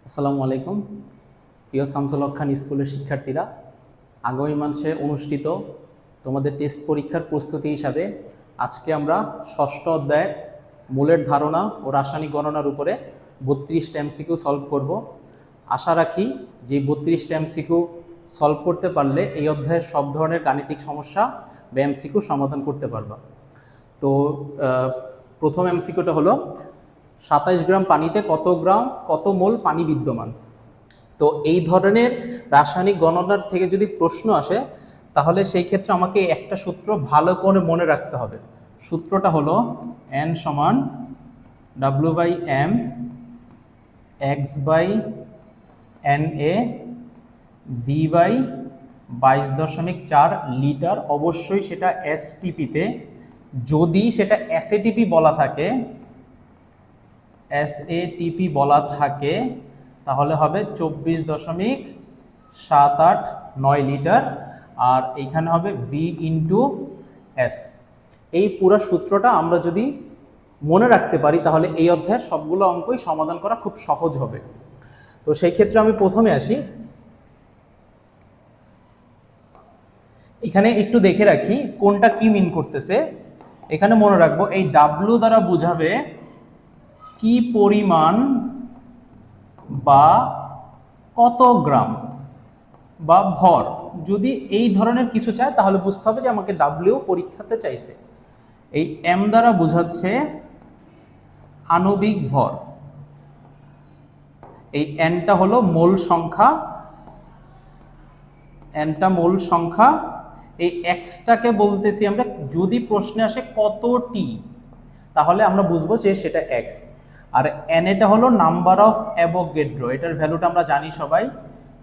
আসসালামু আলাইকুম প্রিয় শামসুল হক খান স্কুলের শিক্ষার্থীরা, আগামী মাসে অনুষ্ঠিত তোমাদের টেস্ট পরীক্ষার প্রস্তুতি হিসাবে আজকে আমরা ষষ্ঠ অধ্যায়ের মূলের ধারণা ও রাসায়নিক গণনার উপরে 32টা এমসিকিউ সলভ করব। আশা রাখি যে 32টা এমসিকিউ সলভ করতে পারলে এই অধ্যায়ের সব ধরনের গাণিতিক সমস্যা বা এমসিকিউ সমাধান করতে পারবা। তো প্রথম এমসিকিউটা হলো 27 গ্রাম পানিতে কত মোল পানি বিদ্যমান। তো এই ধরনের রাসায়নিক গণনার থেকে যদি প্রশ্ন আসে তাহলে সেই ক্ষেত্রে আমাকে একটা সূত্র ভালো করে মনে রাখতে হবে। সূত্রটা হলো N সমান W/M X/NA V/22.4 লিটার। অবশ্যই সেটা এসটিপিতে। যদি সেটা এসএটিপি বলা থাকে তাহলে হবে 24.789 লিটার, আর এইখানে হবে V/S। এই পুরো সূত্রটা আমরা যদি মনে রাখতে পারি তাহলে এই অধ্যায়ের সবগুলো অঙ্কই সমাধান করা খুব সহজ হবে। তো সেই ক্ষেত্রে আমি প্রথমে আসি। এখানে একটু দেখে রাখি কোনটা কি মিন করতেছে। এখানে মনে রাখবো এই ডাব্লু দ্বারা বোঝাবে কি পরিমাণ বা কত গ্রাম বা ভর। যদি এই ধরনের কিছু চায় তাহলে বুঝতে হবে যে আমাকে ডাব্লিউ পরীক্ষাতে চাইছে। এই এম দ্বারা বোঝাচ্ছে আণবিক ভর। এই এনটা হলো মোল সংখ্যা, এনটা মোল সংখ্যা। এই এক্সটাকে বলতেছি আমরা, যদি প্রশ্নে আসে কতটি তাহলে আমরা বুঝবো যে সেটা এক্স। আর এন এটা হলো নাম্বার অফ অ্যাভোগাড্রো, এটার ভ্যালুটা আমরা জানি সবাই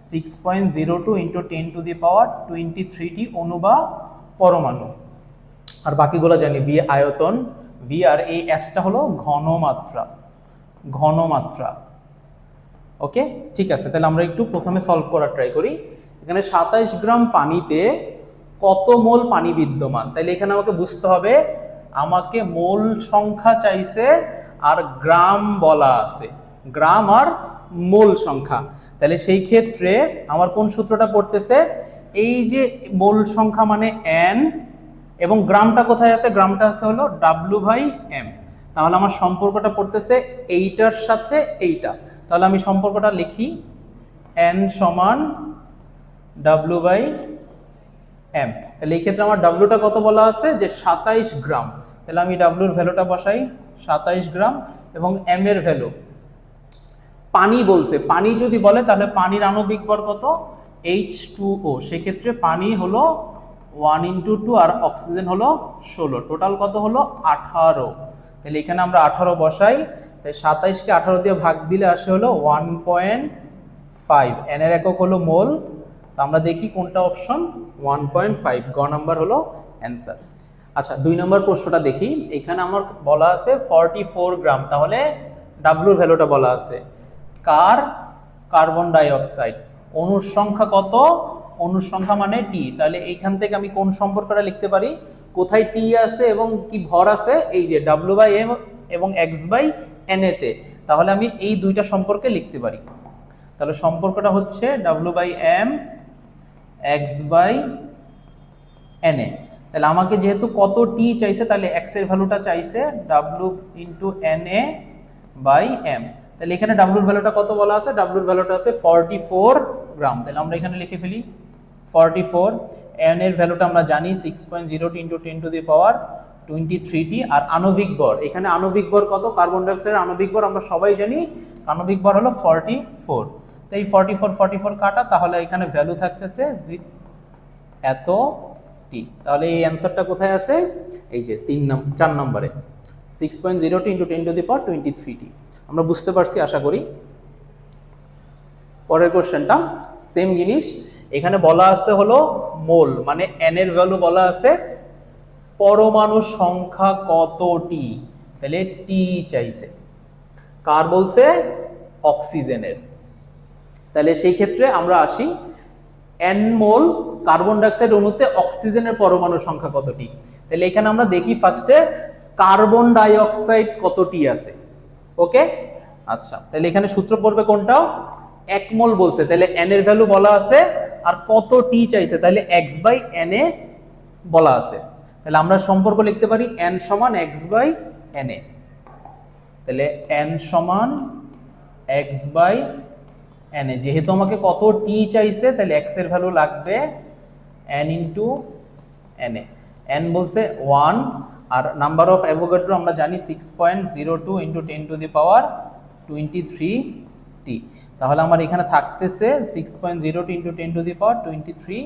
6.02 × 10⁻23 অণু বা পরমাণু। আর বাকিগুলো জানি, ভি আয়তন, ভি, আর এই এসটা হলো ঘনমাত্রা। ওকে, ঠিক আছে। তাহলে আমরা একটু প্রথমে সলভ করার ট্রাই করি। এখানে 27 গ্রাম পানিতে কত মোল পানি বিদ্যমান। তাহলে এখানে আমাকে বুঝতে হবে আমাকে মোল সংখ্যা চাইছে আর গ্রাম বলা আছে, গ্রাম আর মোল সংখ্যা। তাহলে সেই ক্ষেত্রে আমার কোন সূত্রটা পড়তেছে, এই যে মোল সংখ্যা মানে এন এবং গ্রামটা কোথায় আছে, গ্রামটা আছে হলো W/M। তাহলে আমার সম্পর্কটা পড়তেছে এইটার সাথে এইটা। তাহলে আমি সম্পর্কটা লিখি, N সমান W/M। তাহলে এই ক্ষেত্রে আমার ডাব্লুটা কত বলা আছে যে 27 গ্রাম। তাহলে আমি ডাব্লুর ভ্যালুটা বসাই 27 গ্রাম, এবং এম এর ভ্যালু পানি বলছে। পানি যদি বলে তাহলে পানির আণবিক ভর কত, H2O। সেক্ষেত্রে পানি হলো 1 × 2 আর অক্সিজেন হলো 16। টোটাল কত হলো 18। তাহলে এখানে আমরা 18 বসাই। তাই 27কে 18 দিয়ে ভাগ দিলে আসে হলো 1.5। এন এর একক হলো মোল। তো আমরা দেখি কোনটা অপশন, 1.5 গ নাম্বার হলো অ্যান্সার। আচ্ছা, 2 নম্বর প্রশ্নটা দেখি। এখানে আমার বলা আছে 44 গ্রাম। তাহলে ডাব্লুর ভ্যালুটা বলা আছে কার্বন ডাই অক্সাইড। অণুর সংখ্যা কত, অণুর সংখ্যা মানে টি। তাহলে এইখান থেকে আমি কোন সম্পর্কটা লিখতে পারি, কোথায় টি আছে এবং কি ভর আছে, এই যে W/M এবং X/NA তে। তাহলে আমি এই দুইটা সম্পর্কে লিখতে পারি। তাহলে সম্পর্কটা হচ্ছে W/M X/NA। তাহলে আমাকে যেহেতু কত টি চাইছে, তাহলে এক্স এর ভ্যালুটা চাইছে W × NA/M। তাহলে এখানে ডাব্লুর ভ্যালুটা কত বলা আছে, ডাব্লুর ভ্যালুটা আছে 44 গ্রাম। তাহলে আমরা এখানে লিখে ফেলি 44। এন এর ভ্যালুটা আমরা জানি 6.02 × 10⁻23। আর আণবিক ভর, এখানে আণবিক ভর কত, কার্বন ডাইঅক্সাইডের আণবিক ভর আমরা সবাই জানি আণবিক ভর হলো 44। তো এই 44 কাটা, তাহলে এখানে ভ্যালু থাকতেছে এত টি। তাহলে এই অ্যান্সারটা কোথায় আছে, এই যে 4 নম্বরে 6.02 × 10⁻23। আমরা বুঝতে পারছি আশা করি। পরের কোশ্চেনটা সেম জিনিস। এখানে বলা আছে হলো মোল, মানে এন এর ভ্যালু বলা আছে, পরমাণু সংখ্যা কতটি। তাহলে টি চাইছে, কার বলছে, অক্সিজেনের। তাহলে সেই ক্ষেত্রে আমরা আসি, এন মোল কার্বন ডাইঅক্সাইড অণুতে অক্সিজেনের পরমাণু সংখ্যা কতটি। তাহলে এখানে আমরা দেখি ফার্স্টে কার্বন ডাই অক্সাইড কতটি আছে। ওকে, আচ্ছা, তাহলে এখানে সূত্র পড়বে কোনটা? 1 মোল বলছে, তাহলে n এর ভ্যালু বলা আছে, আর কত টি চাইছে, তাহলে x/n এ বলা আছে। তাহলে আমরা সম্পর্ক লিখতে পারি n সমান x/n এ। তাহলে n সমান x/n এ, যেহেতু আমাকে কত টি চাইছে তাহলে x এর ভ্যালু লাগবে n ইন্টু n এ। n বলছে 1, আর নাম্বার অফ অ্যাভোগাড্রো আমরা জানি 6.02 ইন্টু 10⁻23 টি। তাহলে আমার এখানে থাকতেছে 6.02 ইন্টু 10⁻23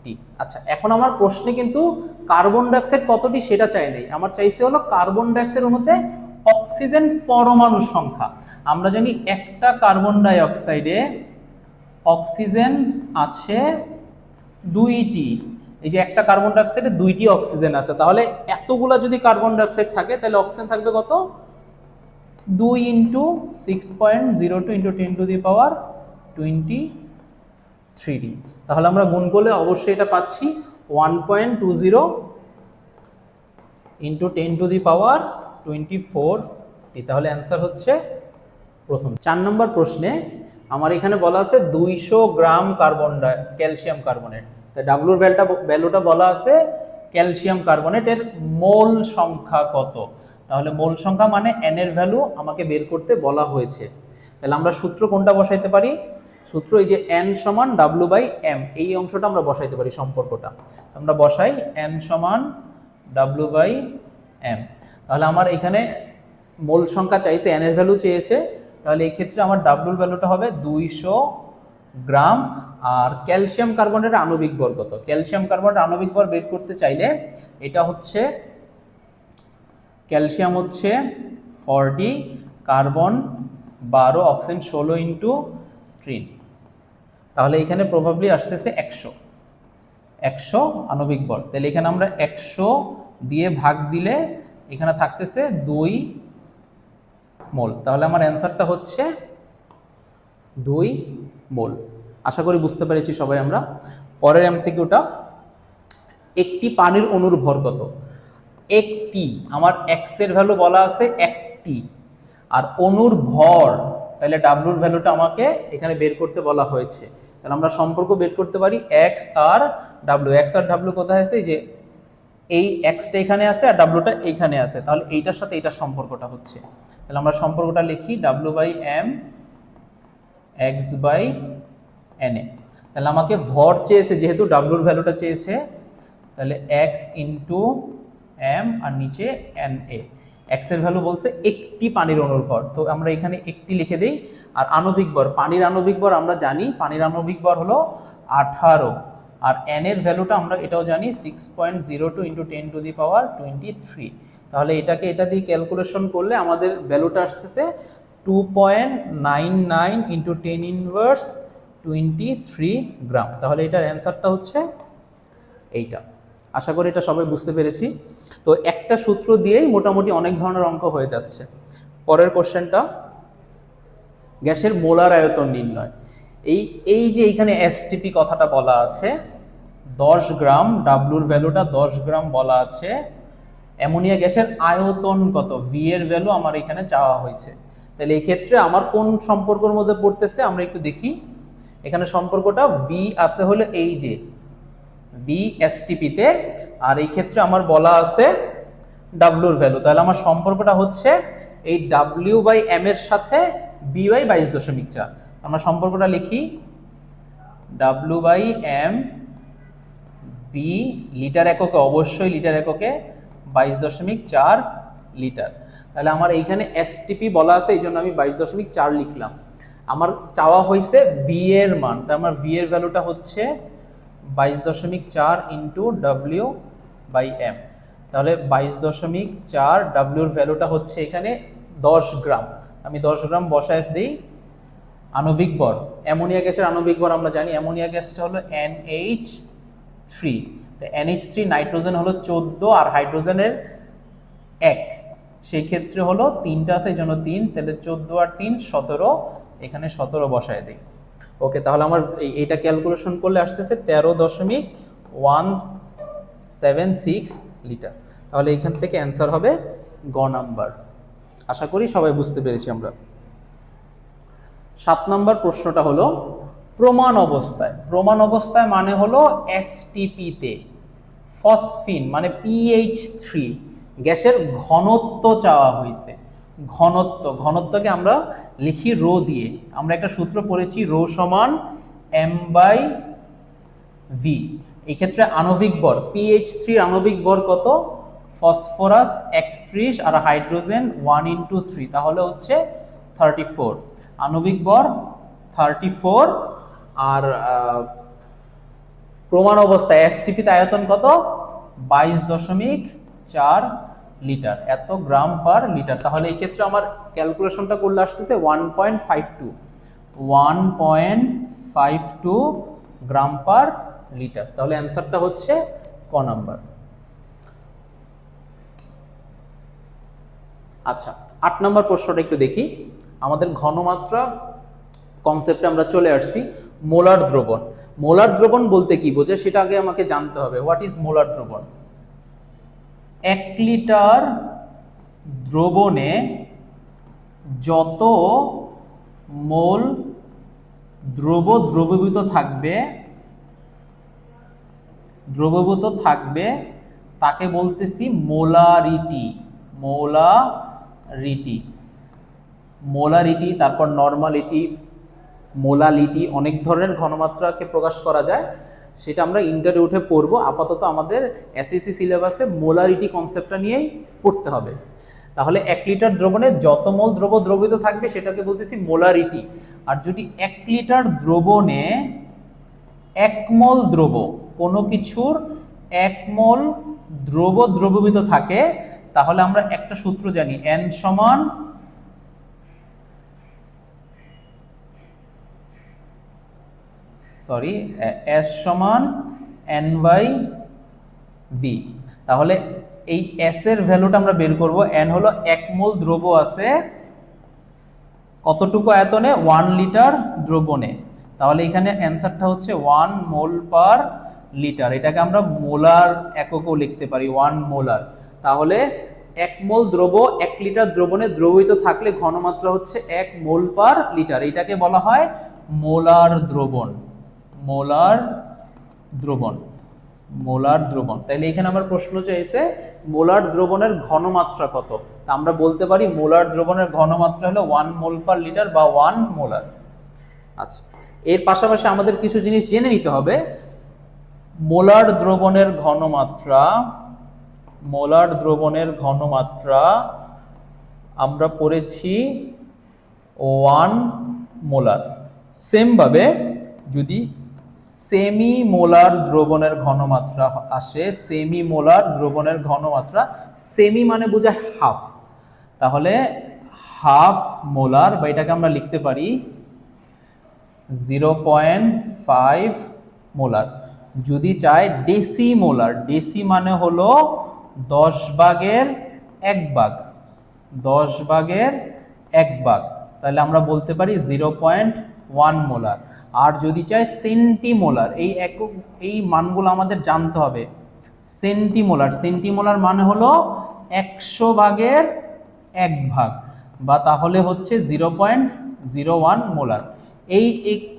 টি। আচ্ছা, এখন আমার প্রশ্নে কিন্তু কার্বন ডাইঅক্সাইড কতটি সেটা চাই নাই, আমার চাইছে হলো কার্বন ডাইঅক্সাইড অণুতে অক্সিজেন পরমাণু সংখ্যা। আমরা জানি একটা কার্বন ডাইঅক্সাইডে অক্সিজেন আছে 2টি। এই যে একটা কার্বন ডাইঅক্সাইডে 2টি অক্সিজেন আছে, তাহলে এতগুলা যদি কার্বন ডাইঅক্সাইড থাকে তাহলে অক্সিজেন থাকবে কত? 2 ইন্টু 6.02 ইন্টু 10⁻23 টি। তাহলে আমরা গুণ করলে অবশ্যই এটা পাচ্ছি 1.20 ইন্টু 10⁻24 টি। তাহলে অ্যান্সার হচ্ছে প্রথম। 4 নম্বর প্রশ্নে আমার এখানে বলা আছে 200 গ্রাম ক্যালসিয়াম কার্বনেট। তাই ডাব্লুর ভ্যালুটা বলা আছে ক্যালসিয়াম কার্বনেটের মোল সংখ্যা কত। তাহলে মোল সংখ্যা মানে n এর ভ্যালু আমাকে বের করতে বলা হয়েছে। তাহলে আমরা সূত্র কোনটা বসাইতে পারি? সূত্র এই যে n সমান w/m, এই অংশটা আমরা বসাইতে পারি সম্পর্কটা। আমরা বসাই n সমান w/m। তাহলে আমার এখানে মোল সংখ্যা চাইছে, n এর ভ্যালু চেয়েছে, তাহলে এই ক্ষেত্রে আমার ডাব্লুর ভ্যালুটা হবে 200 গ্রাম। আর ক্যালসিয়াম কার্বনেটের আণবিক ভর কত? ক্যালসিয়াম কার্বনেটের আণবিক ভর বের করতে চাইলে এটা হচ্ছে, ক্যালসিয়াম হচ্ছে 40, কার্বন 12, অক্সিজেন 16 ইন্টু 3। তাহলে এখানে প্রবাবলি আসতেছে 100 আণবিক ভর। তাহলে এখানে আমরা 100 দিয়ে ভাগ দিলে এখানে থাকতেছে 2 মোল। তাহলে আমার অ্যান্সারটা হচ্ছে 2 মোল। আশা করি বুঝতে পেরেছি সবাই আমরা। পরের এমসিকিউটা, একটি পানির অণুর ভর কত? একটি, আমার এক্স এর ভ্যালু বলা আছে 1টি, আর অণুর ভর, তাহলে ডাব্লুর ভ্যালুটা আমাকে এখানে বের করতে বলা হয়েছে। তাহলে আমরা সম্পর্ক বের করতে পারি এক্স আর ডাব্লু। এক্স আর ডাব্লু কোথায় আছে? এই যে এই এক্সটা এখানে আছে আর ডাব্লুটা এইখানে আছে, তাহলে এইটার সাথে এইটার সম্পর্কটা হচ্ছে। তাহলে আমরা সম্পর্কটা লিখি w/m x/n এ। তাহলে আমাকে ভর চেয়েছে, যেহেতু ডাব্লুর ভ্যালুটা চেয়েছে, তাহলে x ইন্টু m আর নিচে na। এক্স এর ভ্যালু বলছে একটি পানির অণুর ভর, তো আমরা এখানে একটি লিখে দিই। আর আণবিক ভর, পানির আণবিক ভর আমরা জানি, পানির আণবিক ভর হলো 18, আর n এর ভ্যালুটা আমরা এটাও জানি 6.02 ইন্টু 10⁻23। তাহলে এটাকে এটা দিয়ে ক্যালকুলেশন করলে আমাদের ভ্যালুটা আসতেছে 2.99 ইন্টু 10⁻23 গ্রাম। তাহলে এটার অ্যান্সারটা হচ্ছে এইটা। আশা করি এটা সবাই বুঝতে পেরেছি। তো একটা সূত্র দিয়েই মোটামুটি অনেক ধরনের অঙ্ক হয়ে যাচ্ছে। পরের কোশ্চেনটা, গ্যাসের মোলার আয়তন নির্ণয়। এই যে এইখানে এসটিপি কথাটা বলা আছে 10 গ্রাম, ডাব্লুর ভ্যালুটা 10 গ্রাম বলা আছে। অ্যামোনিয়া গ্যাসের আয়তন কত? ভি এর ভ্যালু আমার এখানে চাওয়া হয়েছে। তাহলে এই ক্ষেত্রে আমার কোন সম্পর্কের মধ্যে পড়তেছে আমরা একটু দেখি। এখানে সম্পর্কটা ভি আছে হলো এই যে ভি এসটিপিতে, আর এই ক্ষেত্রে আমার বলা আছে ডাব্লুর ভ্যালু। তাহলে আমার সম্পর্কটা হচ্ছে এই w/m এর সাথে b/22.4। আমরা সম্পর্কটা লিখি w/m b, লিটার এককে, অবশ্যই লিটার এককে 22.4 লিটার। তাহলে আমার এইখানে এসটিপি বলা আছে, এই জন্য আমি 22.4 লিখলাম। আমার চাওয়া হয়েছে ভি এর মান, তাই আমার ভি এর ভ্যালুটা হচ্ছে 22.4 ইন্টু w/m। তাহলে 22.4, ডাব্লিউর ভ্যালুটা হচ্ছে এখানে 10 গ্রাম। আমি 10 গ্রাম বসায় দিই। আণবিক ভর, অ্যামোনিয়া গ্যাসের আণবিক ভর আমরা জানি, অ্যামোনিয়া গ্যাসটা হলো NH3। তো NH3, নাইট্রোজেন হলো 14 আর হাইড্রোজেনের 1, সেই ক্ষেত্রে হলো 3টা আছে, এই জন্য 3। তাহলে 14 আর 3 17, এখানে 17 বসায় দিই। ওকে, তাহলে আমার এইটা ক্যালকুলেশন করলে আসতেছে 13.176 লিটার। তাহলে এখান থেকে অ্যান্সার হবে গ নাম্বার। আশা করি সবাই বুঝতে পেরেছি আমরা। 7 নম্বর প্রশ্নটা হলো প্রমাণ অবস্থায়। প্রমাণ অবস্থায় মানে হলো এসটিপিতে ফসফিন মানে PH3 গ্যাসের ঘনত্ব চাওয়া হয়েছে। ঘনত্বকে আমরা লিখি রো দিয়ে। আমরা একটা সূত্র পড়েছি, রো সমান m/v। এই ক্ষেত্রে আণবিক ভর PH3 আণবিক ভর কত? ফসফরাস 31 আর হাইড্রোজেন 1 × 3, তাহলে হচ্ছে 34। আণবিক ভর 34 আর প্রমাণ অবস্থায় এসটিপিতে আয়তন কত? 22.4 লিটার, এত গ্রাম পার লিটার। তাহলে এই ক্ষেত্রে আমার ক্যালকুলেশনটা করলে আসতেছে 1.52 গ্রাম পার লিটার। তাহলে অ্যান্সারটা হচ্ছে ক নাম্বার। আচ্ছা, 8 নম্বর প্রশ্নটা একটু দেখি। আমাদের ঘনমাত্রা কনসেপ্টে আমরা চলে আসছি। মোলার দ্রবণ। মোলার দ্রবণ বলতে কি বোঝে সেটা আগে আমাকে জানতে হবে। হোয়াট ইজ মোলার দ্রবণ? 1 লিটার দ্রবণে যত মোল দ্রবীভূত থাকবে তাকে বলতেছি মোলারিটি। মোলারিটি, তারপর নরমালিটি, মোলালিটি, অনেক ধরনের ঘনমাত্রাকে প্রকাশ করা যায়, সেটা আমরা ইন্টারে উঠে পড়বো। আপাতত আমাদের এসএসসি সিলেবাসে মোলারিটি কনসেপ্টটা নিয়েই পড়তে হবে। তাহলে 1 লিটার দ্রবণে যত মোল দ্রবীভূত থাকবে সেটাকে বলতেছি মোলারিটি। আর যদি 1 লিটার দ্রবণে 1 মোল কোনো কিছুর 1 মোল দ্রবীভূত থাকে, তাহলে আমরা একটা সূত্র জানি, S সমান N/V। তাহলে এই S এর ভ্যালুটা আমরা বের করব। N হলো 1 মোল দ্রব্য আছে কতটুকু আয়তনে? 1 লিটার দ্রবণে। তাহলে এখানে অ্যান্সারটা হচ্ছে 1 মোল পার লিটার। এটাকে আমরা মোলার এককও লিখতে পারি, 1 মোলার। তাহলে 1 মোল দ্রব্য 1 লিটার দ্রবণে দ্রবীভূত থাকলে ঘনমাত্রা হচ্ছে 1 মোল পার লিটার। এটাকে বলা হয় মোলার দ্রবণ। তাহলে এখানে আমার প্রশ্ন চাইছে মোলার দ্রবণের ঘনমাত্রা কত। তা আমরা বলতে পারি মোলার দ্রবণের ঘনমাত্রা হলো 1 মোল পার লিটার বা 1 মোলার। আচ্ছা, এর পাশাপাশি আমাদের কিছু জিনিস জেনে নিতে হবে। মোলার দ্রবণের ঘনমাত্রা আমরা পড়েছি 1 মোলার। সেম ভাবে যদি সেমি মোলার দ্রবণের ঘনমাত্রা আসে, সেমি মানে বোঝায় হাফ, তাহলে হাফ মোলার, বা এটাকে আমরা লিখতে পারি 0.5 মোলার। যদি চাই ডেসি মোলার, ডেসি মানে হলো 10 ভাগের 1 ভাগ, তাহলে আমরা বলতে পারি 0.1 মোলার। আর যদি চাই সেন্টিমোলার, এই মানগুলো আমাদের জানতে হবে। সেন্টিমোলার মানে হলো 100 ভাগের 1 ভাগ, বা তাহলে হচ্ছে 0.01 মোলার। এই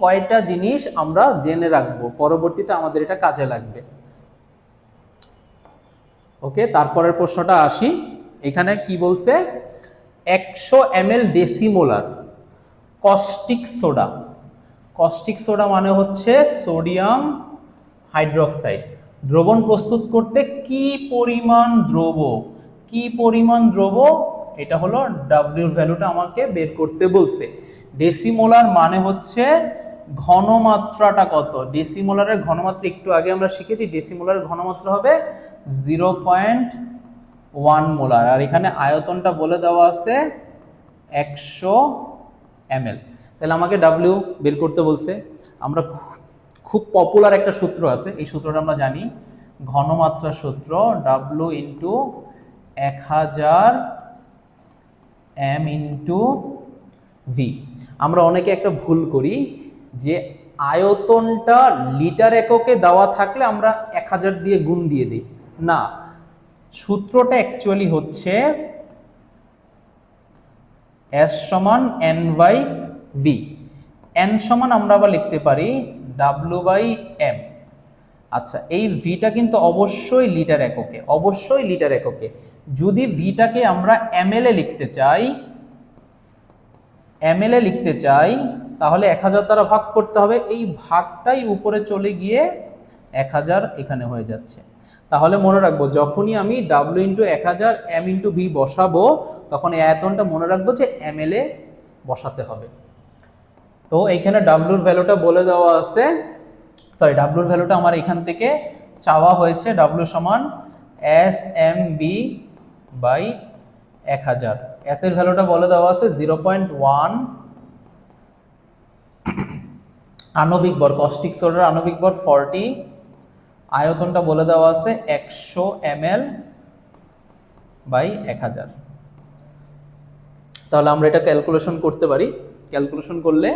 কয়টা জিনিস আমরা জেনে রাখবো, পরবর্তীতে আমাদের এটা কাজে লাগবে। ওকে, তারপরের প্রশ্নটা আসি। এখানে কি বলছে? 100 ml ডেসিমোলার কস্টিক সোডা মানে হচ্ছে সোডিয়াম হাইড্রোক্সাইড দ্রবণ প্রস্তুত করতে কি পরিমাণ দ্রব্য, এটা হলো W এর ভ্যালুটা আমাকে বের করতে বলছে। ডেসিমোলার মানে হচ্ছে ঘনমাত্রাটা কত। ডেসিমোলারের ঘনমাত্রা একটু আগে আমরা শিখেছি, ডেসিমোলারের ঘনমাত্রা হবে 0.1 মোলার। আর এখানে আয়তনটা বলে দেওয়া আছে 100 ml। তাহলে আমাকে W বের করতে বলছে। আমরা খুব পপুলার একটা সূত্র আছে, এই সূত্রটা আমরা জানি, ঘনমাত্রার সূত্র W × 1000 m/v। আমরা অনেকে একটা ভুল করি যে আয়তনটা লিটার এককে দেওয়া থাকলে আমরা 1000 দিয়ে গুণ দিয়ে দিই। না, সূত্রটা অ্যাকচুয়ালি হচ্ছে S সমান N/V। এন সমান আমরা আবার লিখতে পারি W/m। আচ্ছা, এই ভিটা কিন্তু অবশ্যই লিটার এককে, অবশ্যই লিটার এককে। যদি ভিটাকে আমরা ml এ লিখতে চাই তাহলে 1000 দ্বারা ভাগ করতে হবে। এই ভাগটাই উপরে চলে গিয়ে 1000 এখানে হয়ে যাচ্ছে। তাহলে মনে রাখবো, যখনই আমি W × 1000 m × v বসাবো তখন এই আয়তনটা মনে রাখবো যে ml এ বসাতে হবে। তো এইখানে W এর ভ্যালুটা বলে দেওয়া আছে, সরি W এর ভ্যালুটা আমার এখান থেকে চাওয়া হয়েছে। W সমান SMB/1000। S এর ভ্যালুটা বলে দেওয়া আছে 0.1, আণবিক ভর কস্টিক সোডার আণবিক ভর 40, আয়তনটা বলে দেওয়া আছে 100 ml/1000। তাহলে আমরা এটা ক্যালকুলেশন করতে পারি। ক্যালকুলেশন করলে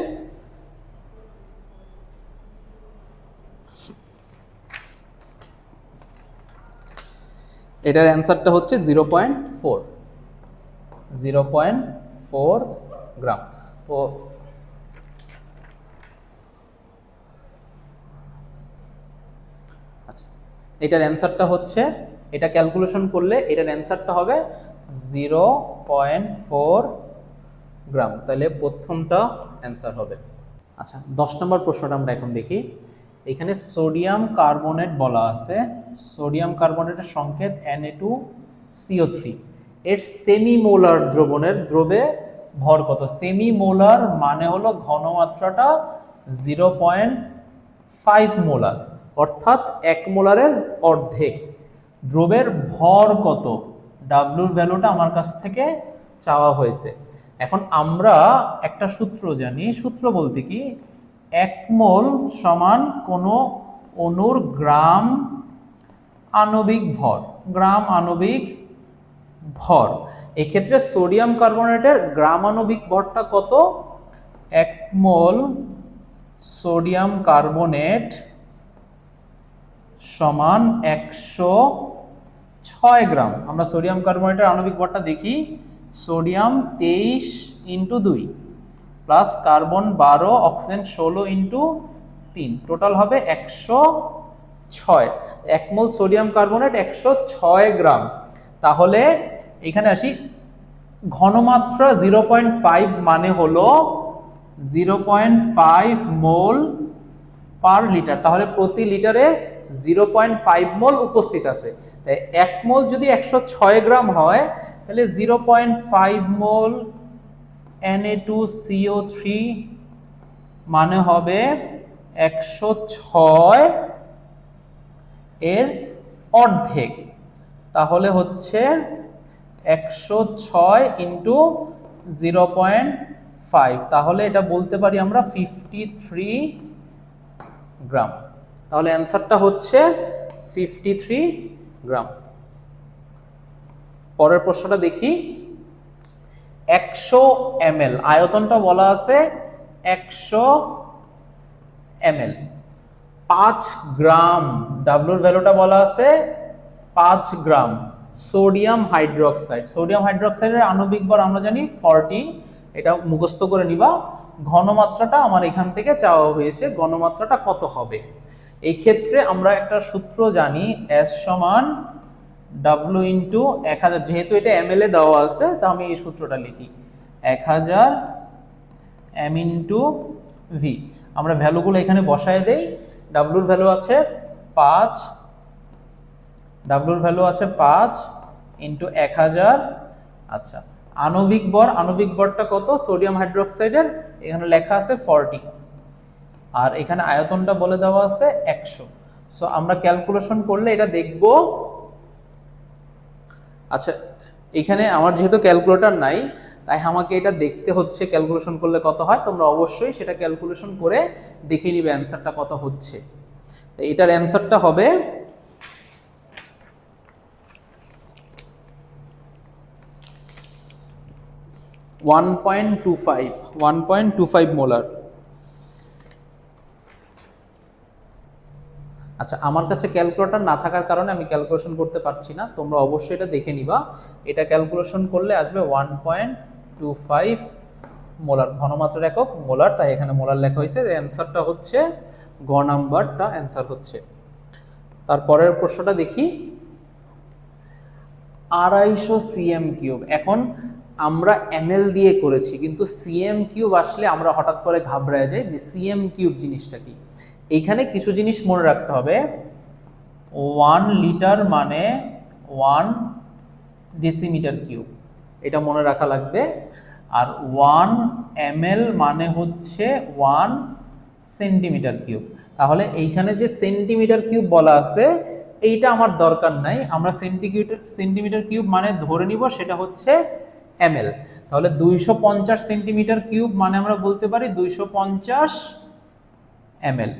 এটার অ্যান্সারটা হচ্ছে 0.4 গ্রাম। তো আচ্ছা, এটার অ্যান্সারটা হচ্ছে, এটা ক্যালকুলেশন করলে এটার অ্যান্সারটা হবে 0.4 গ্রাম। তাহলে প্রথমটা অ্যান্সার হবে। আচ্ছা, 10 নম্বর প্রশ্নটা আমরা এখন দেখি। এখানে সোডিয়াম কার্বনেট বলা আছে, সোডিয়াম কার্বনেটের সংকেত Na2CO3। এর সেমিমোলার দ্রবে ভর কত? সেমিমোলার মানে হলো ঘনমাত্রাটা 0.5 মোলার, অর্থাৎ 1 মোলারের অর্ধেক। দ্রবের ভর কত? ডাব্লুর ভ্যালুটা আমার কাছ থেকে চাওয়া হয়েছে। এখন আমরা একটা সূত্র জানি, সূত্র বলতে কি, 1 মোল সমান কোনো অণুর গ্রাম আণবিক ভর, গ্রাম আণবিক ভর। এক্ষেত্রে সোডিয়াম কার্বনেটের গ্রাম আণবিক ভরটা কত? 1 মোল সোডিয়াম কার্বনেট সমান 106 গ্রাম। আমরা সোডিয়াম কার্বনেটের আণবিক ভরটা দেখি, sodium 23 × 2 plus carbon 12, oxygen 16 × 3, total হবে 106। 1 মোল সোডিয়াম কার্বনেট 106 গ্রাম। তাহলে এখানে আসি, ঘনমাত্রা 0.5 মানে হলো 0.5 মোল পার লিটার। তাহলে প্রতি লিটারে 0.5 মোল উপস্থিত আছে। তাই 1 মোল যদি 106 গ্রাম হয় তাহলে 0.5 মোল Na2CO3 মানে হবে 106 এর অর্ধেক। তাহলে হচ্ছে 106 × 0.5, তাহলে এটা বলতে পারি আমরা 53 গ্রাম। তাহলে অ্যান্সারটা হচ্ছে 53 গ্রাম। পরের প্রশ্নটা দেখি। 100 ml, আয়তনটা বলা আছে 100 ml, 5 গ্রাম, ডাব্লুর ভ্যালুটা বলা আছে 5 গ্রাম সোডিয়াম হাইড্রোক্সাইড। সোডিয়াম হাইড্রোক্সাইডের আণবিক ভর আমরা জানি 40, এটা মুখস্থ করে নিবা। ঘনমাত্রাটা আমার এখান থেকে চাওয়া হয়েছে, ঘনমাত্রাটা কত হবে? এই ক্ষেত্রে আমরা একটা সূত্র জানি, S সমান W × 1000। যেহেতু এটা ml এ দেওয়া আছে তা আমি এই সূত্রটা লিখি, 1000 m × v। আমরা ভ্যালুগুলো এখানে বসায় দেই। ডাব্লুর ভ্যালু আছে 5, ডাব্লুর ভ্যালু আছে 5 × 1000। আচ্ছা, আণবিক ভরটা কত সোডিয়াম হাইড্রোক্সাইডের? এখানে লেখা আছে 40, আর এখানে আয়তনটা বলে দেওয়া আছে 100। সো আমরা ক্যালকুলেশন করলে এটা দেখব। আচ্ছা, এখানে আমার যেহেতু ক্যালকুলেটর নাই তাই আমাকে এটা দেখতে হচ্ছে ক্যালকুলেশন করলে কত হয়। তোমরা অবশ্যই সেটা ক্যালকুলেশন করে দেখে নিবে অ্যান্সারটা কত হচ্ছে। এটার অ্যান্সারটা হবে 1.25 মোলার। আচ্ছা, আমার কাছে ক্যালকুলেটর না থাকার কারণে আমি ক্যালকুলেশন করতে পারছি না, তোমরা অবশ্যই এটা দেখে নিবা। এটা ক্যালকুলেশন করলে আসবে 1.25 মোলার, ঘনমাত্রার একক মোলার, তাই এখানে মোলার লেখা হয়েছে। অ্যান্সারটা হচ্ছে গ নাম্বারটা অ্যান্সার হচ্ছে। তারপরের প্রশ্নটা দেখি, 250 সিএম কিউব। এখন আমরা এমএল দিয়ে করেছি, কিন্তু সিএম কিউব আসলে আমরা হঠাৎ করে ঘাবড়ায় যাই যে সিএম কিউব জিনিসটা কি। এইখানে কিছু জিনিস মনে রাখতে হবে। 1 লিটার মানে 1 ডেসিমিটার কিউব, এটা মনে রাখা লাগবে। আর 1 ml মানে হচ্ছে 1 সেন্টিমিটার কিউব। তাহলে এইখানে যে সেন্টিমিটার কিউব বলা আছে এইটা আমার দরকার নাই, আমরা সেন্টিমিটার কিউব মানে ধরে নিব সেটা হচ্ছে ml। তাহলে 250 সেন্টিমিটার কিউব মানে আমরা বলতে পারি 250 ml।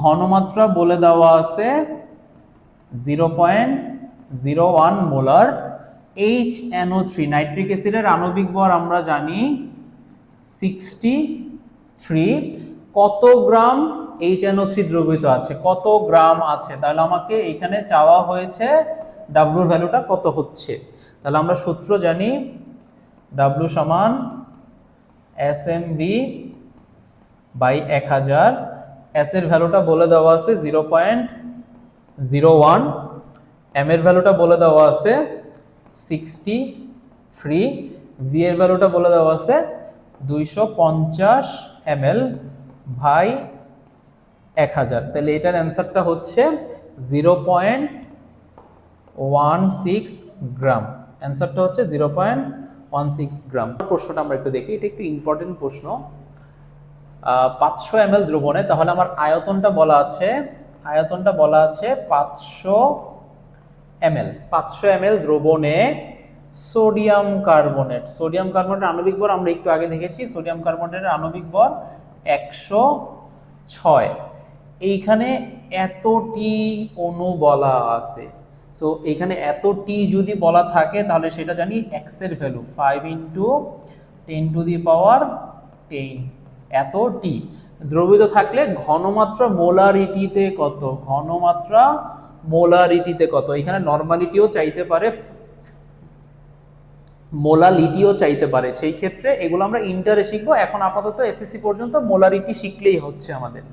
ঘনমাত্রা বলে দেওয়া আছে 0.01 মোলার। HNO3 নাইট্রিক অ্যাসিডের আণবিক ভর আমরা জানি 63। কত গ্রাম HNO3 দ্রবীভূত আছে, কত গ্রাম আছে, তাহলে আমাকে এখানে চাওয়া হয়েছে ডাব্লুর ভ্যালুটা কত হচ্ছে। তাহলে আমরা সূত্র জানি ডাব্লু সমান SMV বাই 1000। S এর ভ্যালুটা বলে দেওয়া আছে 0.01, M এর ভ্যালুটা বলে দেওয়া আছে 63, V এর ভ্যালুটা বলে দেওয়া আছে 250 ml ভাই 1000। তাহলে এটার অ্যান্সারটা হচ্ছে 0.16 গ্রাম। অ্যান্সারটা হচ্ছে 0.16 গ্রাম। প্রশ্নটা আমরা একটু দেখি, এটা একটু ইম্পর্টেন্ট প্রশ্ন। 500 ml দ্রবণে, তাহলে আমার আয়তনটা বলা আছে 500 ml। 500 ml দ্রবণে সোডিয়াম কার্বনেটের আণবিক ভর আমরা একটু আগে দেখেছি, সোডিয়াম কার্বনেটের আণবিক ভর 106। এইখানে এতটি অণু বলা আছে, সো এইখানে এতটি যদি বলা থাকে তাহলে সেটা জানি x এর ভ্যালু 5 × 10⁻10। এতটি দ্রবীভূত থাকলে ঘনমাত্রা মোলারিটিতে কত, এখানে নরমালিটিও চাইতে পারে, মোলালিটিও চাইতে পারে। সেই ক্ষেত্রে এগুলো আমরা ইন্টারে শিখবো। এখন আপাতত এসএসসি পর্যন্ত মোলারিটি শিখলেই হচ্ছে আমাদের।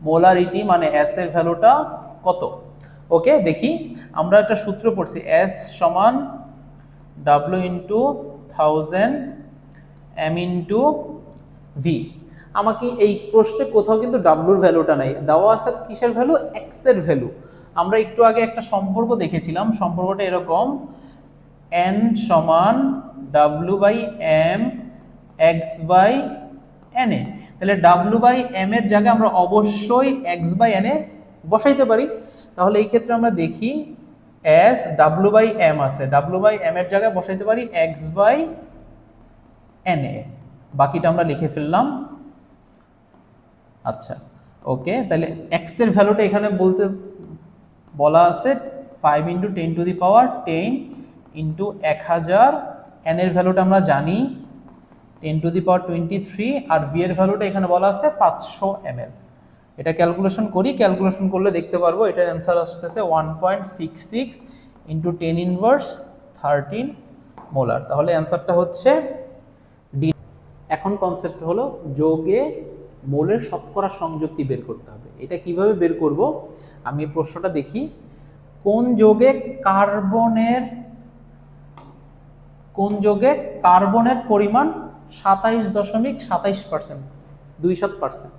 মোলারিটি মানে S এর ভ্যালুটা কত। ওকে, দেখি আমরা একটা সূত্র পড়ছি, S সমান W × 1000 M × V। আমাকে এই প্রশ্নে কোথাও কিন্তু ডাব্লুর ভ্যালুটা নাই, দেওয়া আছে কিসের ভ্যালু, x এর ভ্যালু। আমরা একটু আগে একটা সম্পর্ক দেখেছিলাম, সম্পর্কটা এরকম, n সমান W/m x/na। তাহলে W/m এর জায়গায় আমরা অবশ্যই x/na বসাইতে পারি। তাহলে এই ক্ষেত্রে আমরা দেখি S W/m আছে, W/m এর জায়গায় বসাইতে পারি x/na, বাকিটা আমরা লিখে ফেললাম। আচ্ছা, ওকে, তাহলে x এর ভ্যালুটা এখানে বলা আছে 5 × 10⁻10 × 1000। n এর ভ্যালুটা আমরা জানি 10⁻23, আর v এর ভ্যালুটা এখানে বলা আছে 500 ml। এটা ক্যালকুলেশন করি, ক্যালকুলেশন করলে দেখতে পারবো এটার অ্যান্সার আসতেছে 1.66 × 10⁻13 মোলার। তাহলে অ্যান্সারটা হচ্ছে ডি। এখন কনসেপ্ট হলো যৌগে মোলের শতকরা সংযুক্তি বের করতে হবে। এটা কিভাবে বের করব, আমি প্রশ্নটা দেখি। কোন যৌগে কার্বনের পরিমাণ 27.27%, 27%।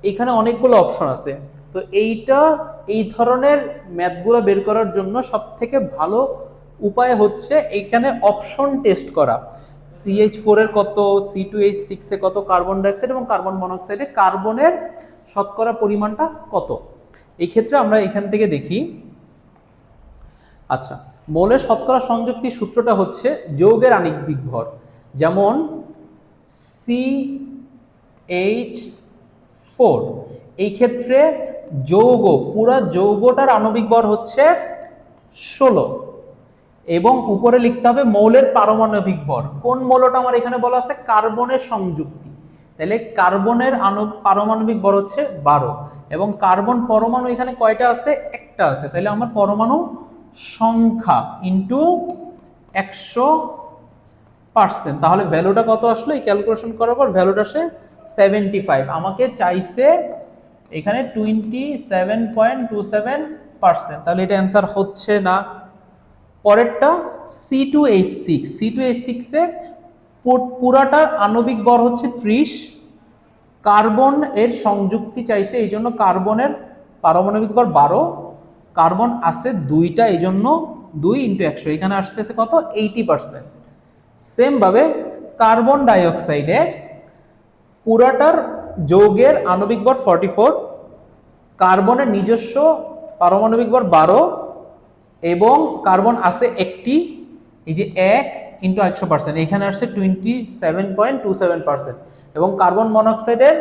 এইখানে অনেকগুলো অপশন আছে, তো এই ধরনের ম্যাথগুলো বের করার জন্য সবথেকে ভালো উপায় হচ্ছে এইখানে অপশন টেস্ট করা। CH4 এর কত, C2H6 এ কত, কার্বন ডাইঅক্সাইড এবং কার্বন মনোক্সাইডে কার্বনের শতকরা পরিমাণটা কত। এই ক্ষেত্রে আমরা এখান থেকে দেখি। আচ্ছা, মোলের শতকরা সংযুক্তির সূত্রটা হচ্ছে যৌগের আণবিক ভর, যেমন CH4, এই ক্ষেত্রে পুরা যৌগটার আণবিক ভর হচ্ছে 16, এবং উপরে লিখতে হবে মৌলের পারমাণবিক ভর। কোন মৌলটা আমার এখানে বলা আছে, কার্বনের সংযুক্তি, তাহলে কার্বনের পারমাণবিক ভর হচ্ছে 12, এবং কার্বন পরমাণু এখানে কয়টা আছে, একটা আছে। তাহলে আমার পরমাণু সংখ্যা ইন্টু পার্সেন্ট। তাহলে ভ্যালুটা কত আসলো? এই ক্যালকুলেশন করার পর ভ্যালুটা আসে 75। আমাকে চাইছে এখানে 27.27%। তাহলে এটা অ্যান্সার হচ্ছে না। পরেরটা C2H6। C2H6 এ পুরাটার আণবিক ভর হচ্ছে 30, কার্বন এর সংযুক্তি চাইছে, এই জন্য কার্বনের পারমাণবিক ভর 12, কার্বন আছে 2টা, এই জন্য 2 × 100, এখানে আসতেছে কত? 80%। সেম ভাবে কার্বন ডাইঅক্সাইডে পুরাটার যৌগের আণবিক ভর 44, কার্বনের নিজস্ব পারমাণবিক ভর 12 এবং কার্বন আছে একটি, এই যে 1 × 100%, এখানে আসছে 27.27%। এবং কার্বন মনোক্সাইডের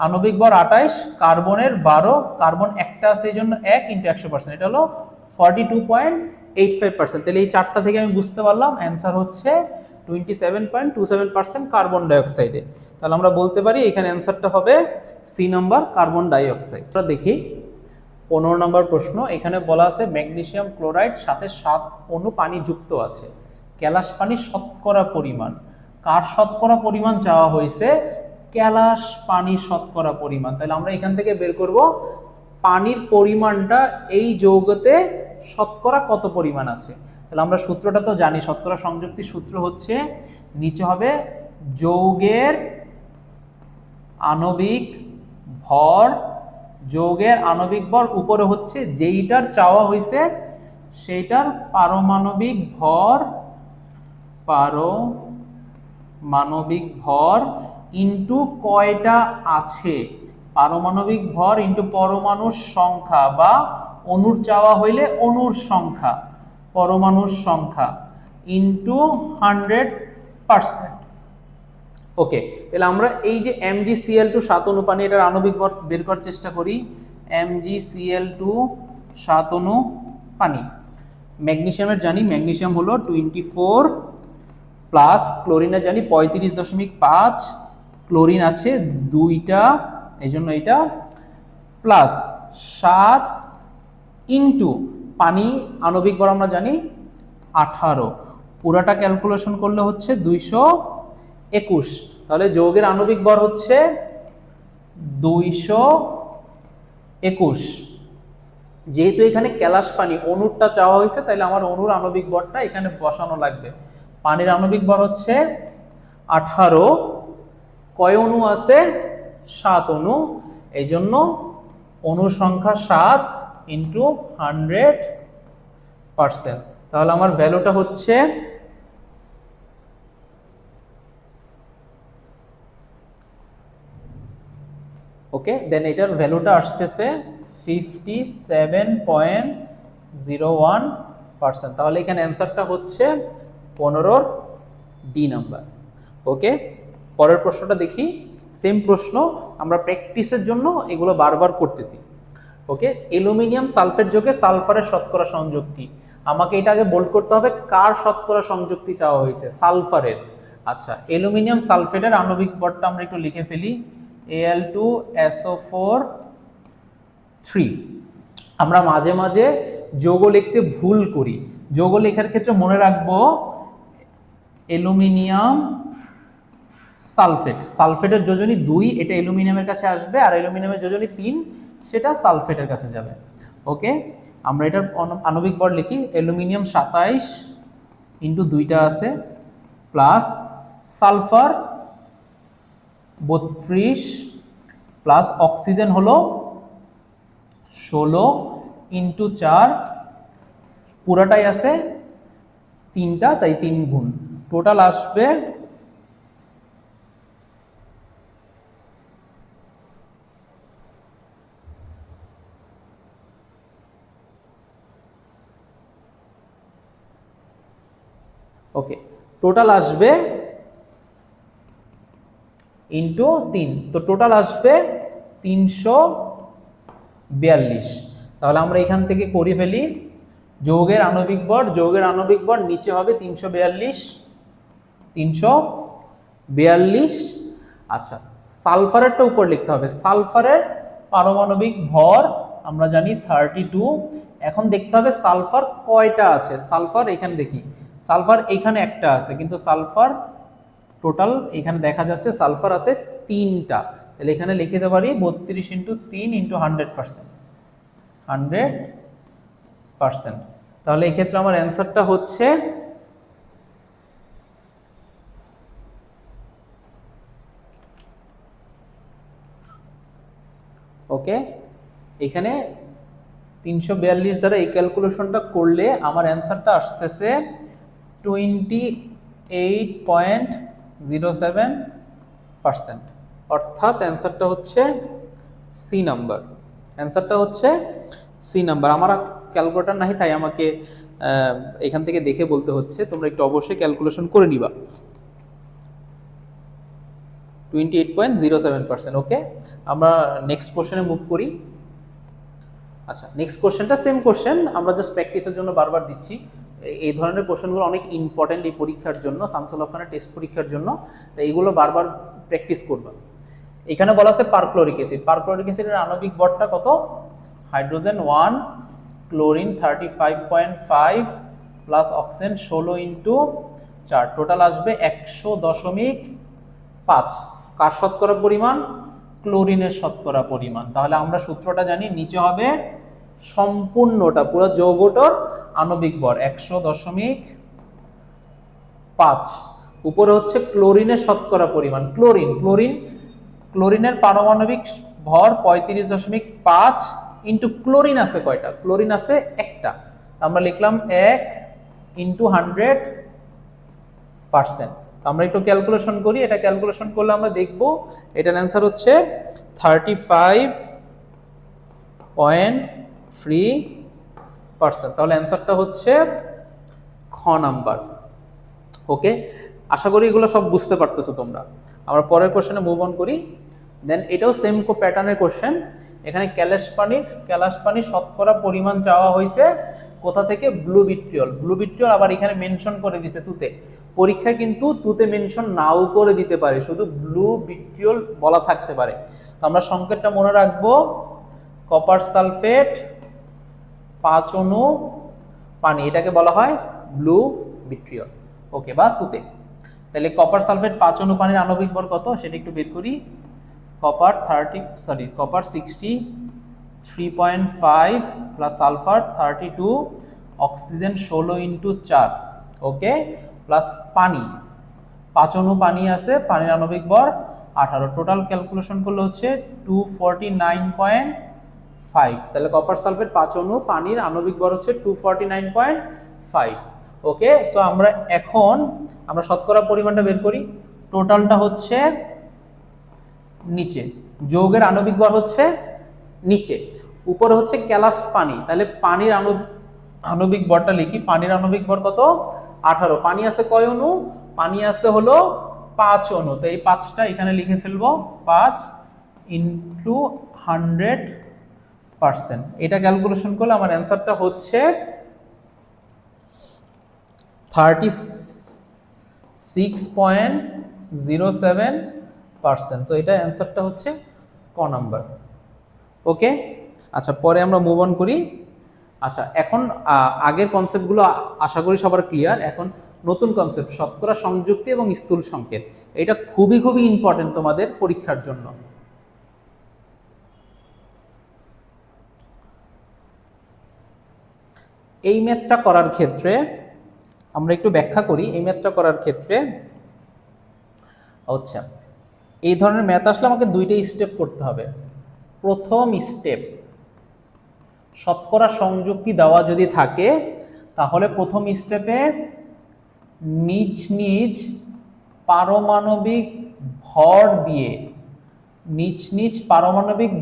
আণবিক ভর 28, কার্বনের 12, কার্বন একটা আছে এই জন্য 1 × 100%, এটা হলো 42.85%। তাহলে এই চারটা থেকে আমি বুঝতে পারলাম অ্যান্সার হচ্ছে 27.27% কার্বন ডাইঅক্সাইডে। তাহলে আমরা বলতে পারি এখানে অ্যান্সারটা হবে সি নাম্বার, কার্বন ডাইঅক্সাইড। আমরা দেখি 15 নম্বর প্রশ্ন। এখানে বলা আছে ম্যাগনেসিয়াম ক্লোরাইড সাথে 7 অণু পানি যুক্ত আছে, ক্যালাস পানি শতকরা পরিমাণ। কার শতকরা পরিমাণ চাওয়া হয়েছে? ক্যালাস পানির শতকরা পরিমাণ। তাহলে আমরা এখান থেকে বের করব পানির পরিমাণটা এই যৌগতে শতকরা কত পরিমাণ আছে। তাহলে আমরা সূত্রটা তো জানি, শতকরা সংযুক্তির সূত্র হচ্ছে নিচে হবে যৌগের আণবিক ভর, যৌগের আণবিক ভর, উপরে হচ্ছে যেইটার চাওয়া হয়েছে সেইটার পারমাণবিক ভর, পারমাণবিক ভর ইনটু কয়টা আছে, পারমাণবিক ভর ইনটু পরমাণুর সংখ্যা, বা অণুর চাওয়া হইলে অণুর সংখ্যা, পরমাণুর সংখ্যা ইনটু 100%। ওকে, তাহলে আমরা এই যে MgCl2 7 অণু পানি, এটার আণবিক ভর বের করার চেষ্টা করি। MgCl2 7 অণু পানি। ম্যাগনেসিয়ামের জানি ম্যাগনেসিয়াম হলো 24 প্লাস ক্লোরিনের জানি 35.5, ক্লোরিন আছে 2টা, এই জন্য এটা প্লাস 7 ইন্টু পানি আণবিক ভর আমরা জানি 18, পুরাটা ক্যালকুলেশন করলে হচ্ছে 221। তাহলে যৌগের আণবিক ভর হচ্ছে 221। যেহেতু এখানে ক্যালাস পানি অণুরটা চাওয়া হয়েছে, তাহলে আমার অণুর আণবিক ভরটা এখানে বসানো লাগবে। পানির আণবিক ভর হচ্ছে 18, কয় অণু আছে? 7 অণু, এই জন্য অণুর সংখ্যা 7 ইন্টু 100%। তাহলে আমার ভ্যালুটা হচ্ছে ওকে, দেন এটার ভ্যালুটা আসতেছে 57.01%। তাহলে এখানে অ্যান্সারটা হচ্ছে 15 ডি নাম্বার। ওকে, পরের প্রশ্নটা দেখি। সেম প্রশ্ন, আমরা প্র্যাকটিসের জন্য এগুলো বারবার করতেছি। ওকে, অ্যালুমিনিয়াম সালফেট যোগে সালফারের শতকরা সংযুক্তি। আমাকে এটা আগে বোল্ড করতে হবে কার শতকরা সংযুক্তি চাওয়া হয়েছে? সালফারের। আচ্ছা, অ্যালুমিনিয়াম সালফেটের আণবিক ভরটা আমরা একটু লিখে ফেলি, Al2SO4 3। আমরা মাঝে মাঝে যৌগ লিখতে ভুল করি। যৌগ লেখার ক্ষেত্রে মনে রাখবো অ্যালুমিনিয়াম সালফেট, সালফেটের যোজনী 2, এটা অ্যালুমিনিয়ামের কাছে আসবে, আর অ্যালুমিনিয়ামের যোজনী 3, সেটা সালফেটের কাছে যাবে। ওকে, আমরা এটার আণবিক ভর লিখি, অ্যালুমিনিয়াম 27 ইন্টু 2টা আছে, প্লাস সালফার 32, প্লাস অক্সিজেন হলো 16 ইন্টু 4, পুরাটাই আছে 3টা, তাই 3 গুণ, টোটাল আসবে ওকে, টোটাল আসবে ইন্টু 3, তো টোটাল আসবে 342। তাহলে আমরা এখান থেকে করে ফেলি যৌগের আণবিক ভর, যৌগের আণবিক ভর নিচে হবে 342। আচ্ছা, সালফারেরটা উপর লিখতে হবে। সালফারের পারমাণবিক ভর আমরা জানি 32। এখন দেখতে হবে সালফার কয়টা আছে। সালফার এখানে দেখি, সালফার এখানে একটা আছে, কিন্তু সালফার টোটাল এখানে দেখা যাচ্ছে সালফার আছে 3টা, তাহলে এখানে লিখে দিতে পারি 32 ইন্টু 3 ইন্টু 100%, 100%। তাহলে এই ক্ষেত্রে আমার অ্যান্সারটা হচ্ছে ওকে, এখানে 342 দ্বারা এই ক্যালকুলেশনটা করলে আমার অ্যান্সারটা আসতেছে 28.07%, অর্থাৎ অ্যান্সারটা হচ্ছে সি নাম্বার। অ্যান্সারটা হচ্ছে সি নাম্বার। আমার ক্যালকুলেটর নাই, তাই আমাকে এখান থেকে দেখে বলতে হচ্ছে, তোমরা একটু অবশ্যই ক্যালকুলেশন করে নিবা। 28.07%। ওকে, আমরা নেক্সট কোশ্চেনে মুভ করি। আচ্ছা, নেক্সট কোশ্চেনটা সেম কোশ্চেন, আমরা জাস্ট প্র্যাকটিসের জন্য বারবার দিচ্ছি। এই ধরনের কোশ্চেনগুলো অনেক ইম্পর্টেন্ট এই পরীক্ষার জন্য, শামসুল হক খানের টেস্ট পরীক্ষার জন্য, তাই এইগুলো বারবার প্র্যাকটিস করবা। এখানে বলা আছে পারক্লোরিক অ্যাসিড। পারক্লোরিক অ্যাসিডের আণবিক ভরটা কত? Hydrogen 1, chlorine 35.5 plus oxygen 16 into 4, total আসবে 100.5। কার শতকরা পরিমাণ? ক্লোরিনের শতকরা পরিমাণ। তাহলে আমরা সূত্রটা জানি, নিচে হবে সম্পূর্ণটা, পুরো যৌগটার আণবিক ভর 100.5, উপরে হচ্ছে ক্লোরিনের শতকরা পরিমাণ। ক্লোরিনের পারমাণবিক ভর 35.5 ইন্টু ক্লোরিন আছে কয়টা? ক্লোরিন আছে একটা, আমরা লিখলাম 1 ইন্টু 100%। আমরা একটু ক্যালকুলেশন করি, এটা ক্যালকুলেশন করলে আমরা দেখব এটার অ্যান্সার হচ্ছে 35.3%। তাহলে অ্যান্সারটা হচ্ছে খ নাম্বার। ওকে, আশা করি এগুলো সব বুঝতে পারতেছো তোমরা। আমরা পরের কোশ্চেনে মুভ অন করি। দেন এটাও সেম প্যাটার্নের কোশ্চেন। এখানে ক্যালাস পানির শতকরা পরিমাণ চাওয়া হয়েছে কোথা থেকে? Blue vitriol. আবার এখানে মেনশন করে দিছে তুতে। পরীক্ষায় কিন্তু তুতে মেনশন নাও করে দিতে পারে, শুধু ব্লু ভিট্রিয়ল বলা থাকতে পারে। তো আমরা সংকেতটা মনে রাখবো, কপার সালফেট 5 অণু পানি, এটাকে বলা হয় ব্লু ভিট্রিয়ল। ওকে, বা তুতে। তাহলে কপার সালফেট 5 অণু পানির আণবিক ভর কত সেটা একটু বের করি। Copper 63.5 plus sulphur 32, oxygen 16 into 4, ওকে, প্লাস পানি 5 অণু পানি আছে, পানির আণবিক ভর 18, টোটাল ক্যালকুলেশন করলে হচ্ছে 249.5। তাহলে কপার সালফেট 5 অণু পানির আণবিক ভর হচ্ছে 249.5। ওকে, সো আমরা শতকরা পরিমাণটা বের করি। টোটালটা হচ্ছে নিচে, যৌগের আণবিক ভর হচ্ছে নিচে, উপরে হচ্ছে ক্যালাস পানি। তাহলে পানির আণবিক ভরটা লিখি। পানির আণবিক ভর কত? 18। পানি আছে কয় অণু? পানি আছে হলো 5 অণু। তো এই 5টা এখানে লিখে ফেলবো, 5 ইন্টু 100%। এটা ক্যালকুলেশন করলে আমার অ্যান্সারটা হচ্ছে 36.07%। তো এটা অ্যান্সারটা হচ্ছে ক নাম্বার। ওকে, আচ্ছা, পরে আমরা মুভ অন করি। আচ্ছা, এখন আগের কনসেপ্টগুলো আশা করি সবার ক্লিয়ার। এখন নতুন কনসেপ্ট, শতকরা সংযুক্তি এবং স্থূল সংকেত। এটা খুবই ইম্পর্টেন্ট তোমাদের পরীক্ষার জন্য। এই ম্যাথটা করার ক্ষেত্রে আমরা একটু ব্যাখ্যা করি। এই ম্যাথটা করার ক্ষেত্রে আচ্ছা, এই ধরনের ম্যাথ আসলে আমাকে 2টা স্টেপ করতে হবে। প্রথম স্টেপ, শতকরা সংযুক্তি দেওয়া যদি থাকে তাহলে প্রথম স্টেপে নিজ পারমাণবিক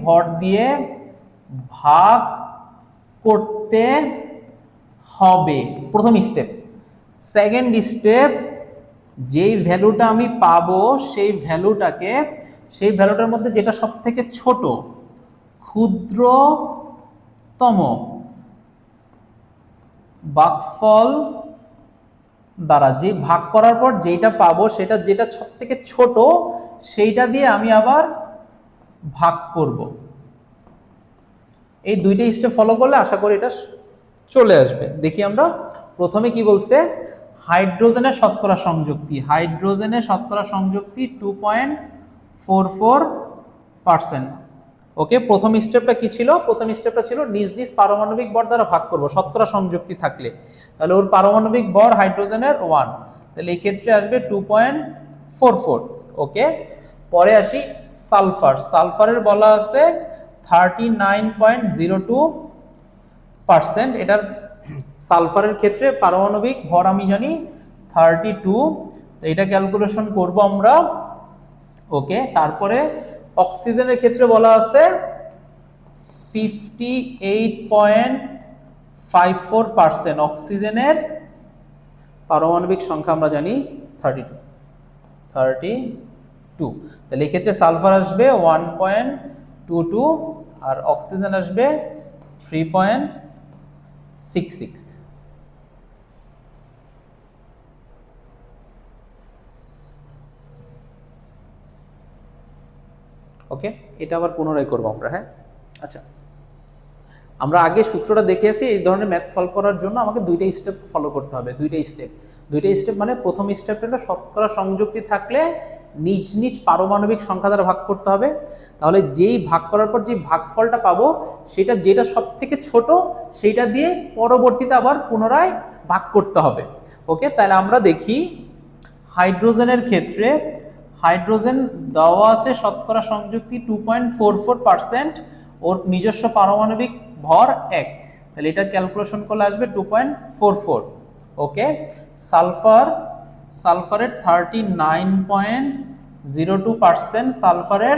ভর দিয়ে ভাগ করতে হবে, প্রথম স্টেপ। সেকেন্ড স্টেপ, যেই ভ্যালুটা আমি পাবো সেই ভ্যালুটার মধ্যে যেটা সব থেকে ছোট, ক্ষুদ্রতম ভাগফল দ্বারা, যে ভাগ করার পর যেটা পাবো সেটা যেটা সব থেকে ছোট সেইটা দিয়ে আমি আবার ভাগ করব। এই 2টা স্টেপ ফলো করলে আশা করি এটা চলে আসবে। দেখি আমরা প্রথমে কি বলছে, হাইড্রোজেনের শতকরা সংযুক্তি, হাইড্রোজেনের শতকরা সংযুক্তি 2.44%। ওকে, প্রথম স্টেপটা কি ছিল? প্রথম স্টেপটা ছিল নিজ নিজ পারমাণবিক ভর দ্বারা ভাগ করব শতকরা সংযুক্তি থাকলে। তাহলে ওর পারমাণবিক ভর হাইড্রোজেনের 1, তাহলে এই ক্ষেত্রে আসবে 2.44। ওকে, পরে আসি সালফার। সালফারের বলা আছে 39.02%। এটার সালফারের ক্ষেত্রে পারমাণবিক ভর আমি জানি 32, তো এটা ক্যালকুলেশন করব আমরা। ওকে, তারপরে অক্সিজেনের ক্ষেত্রে বলা আছে 58.54%। অক্সিজেনের পারমাণবিক সংখ্যা আমরা জানি 32। তাহলে এই ক্ষেত্রে সালফার আসবে 1.22 আর অক্সিজেন আসবে 3.66। ওকে, এটা আবার পুনরায় করবো আমরা। হ্যাঁ, আচ্ছা, আমরা আগে সূত্রটা দেখে আসি। এই ধরনের ম্যাথ সলভ করার জন্য আমাকে দুইটা স্টেপ ফলো করতে হবে। দুইটা স্টেপ মানে প্রথম স্টেপটা হলো শতকরা সংযুক্তি থাকলে নিজ নিজ পারমাণবিক সংখ্যা দ্বারা ভাগ করতে হবে। তাহলে যেই ভাগ করার পর যে ভাগফলটা পাবো সেটা যেটা সব থেকে ছোট সেইটা দিয়ে পরবর্তীতে আবার পুনরায় ভাগ করতে হবে। ওকে, তাহলে আমরা দেখি হাইড্রোজেনের ক্ষেত্রে হাইড্রোজেন দেওয়া আছে শতকরা সংযুক্তি 2.44%, ওর নিজস্ব পারমাণবিক ভর 1, তাহলে এটা ক্যালকুলেশন করলে আসবে 2.44। ওকে, সালফারের 39.02%, সালফারের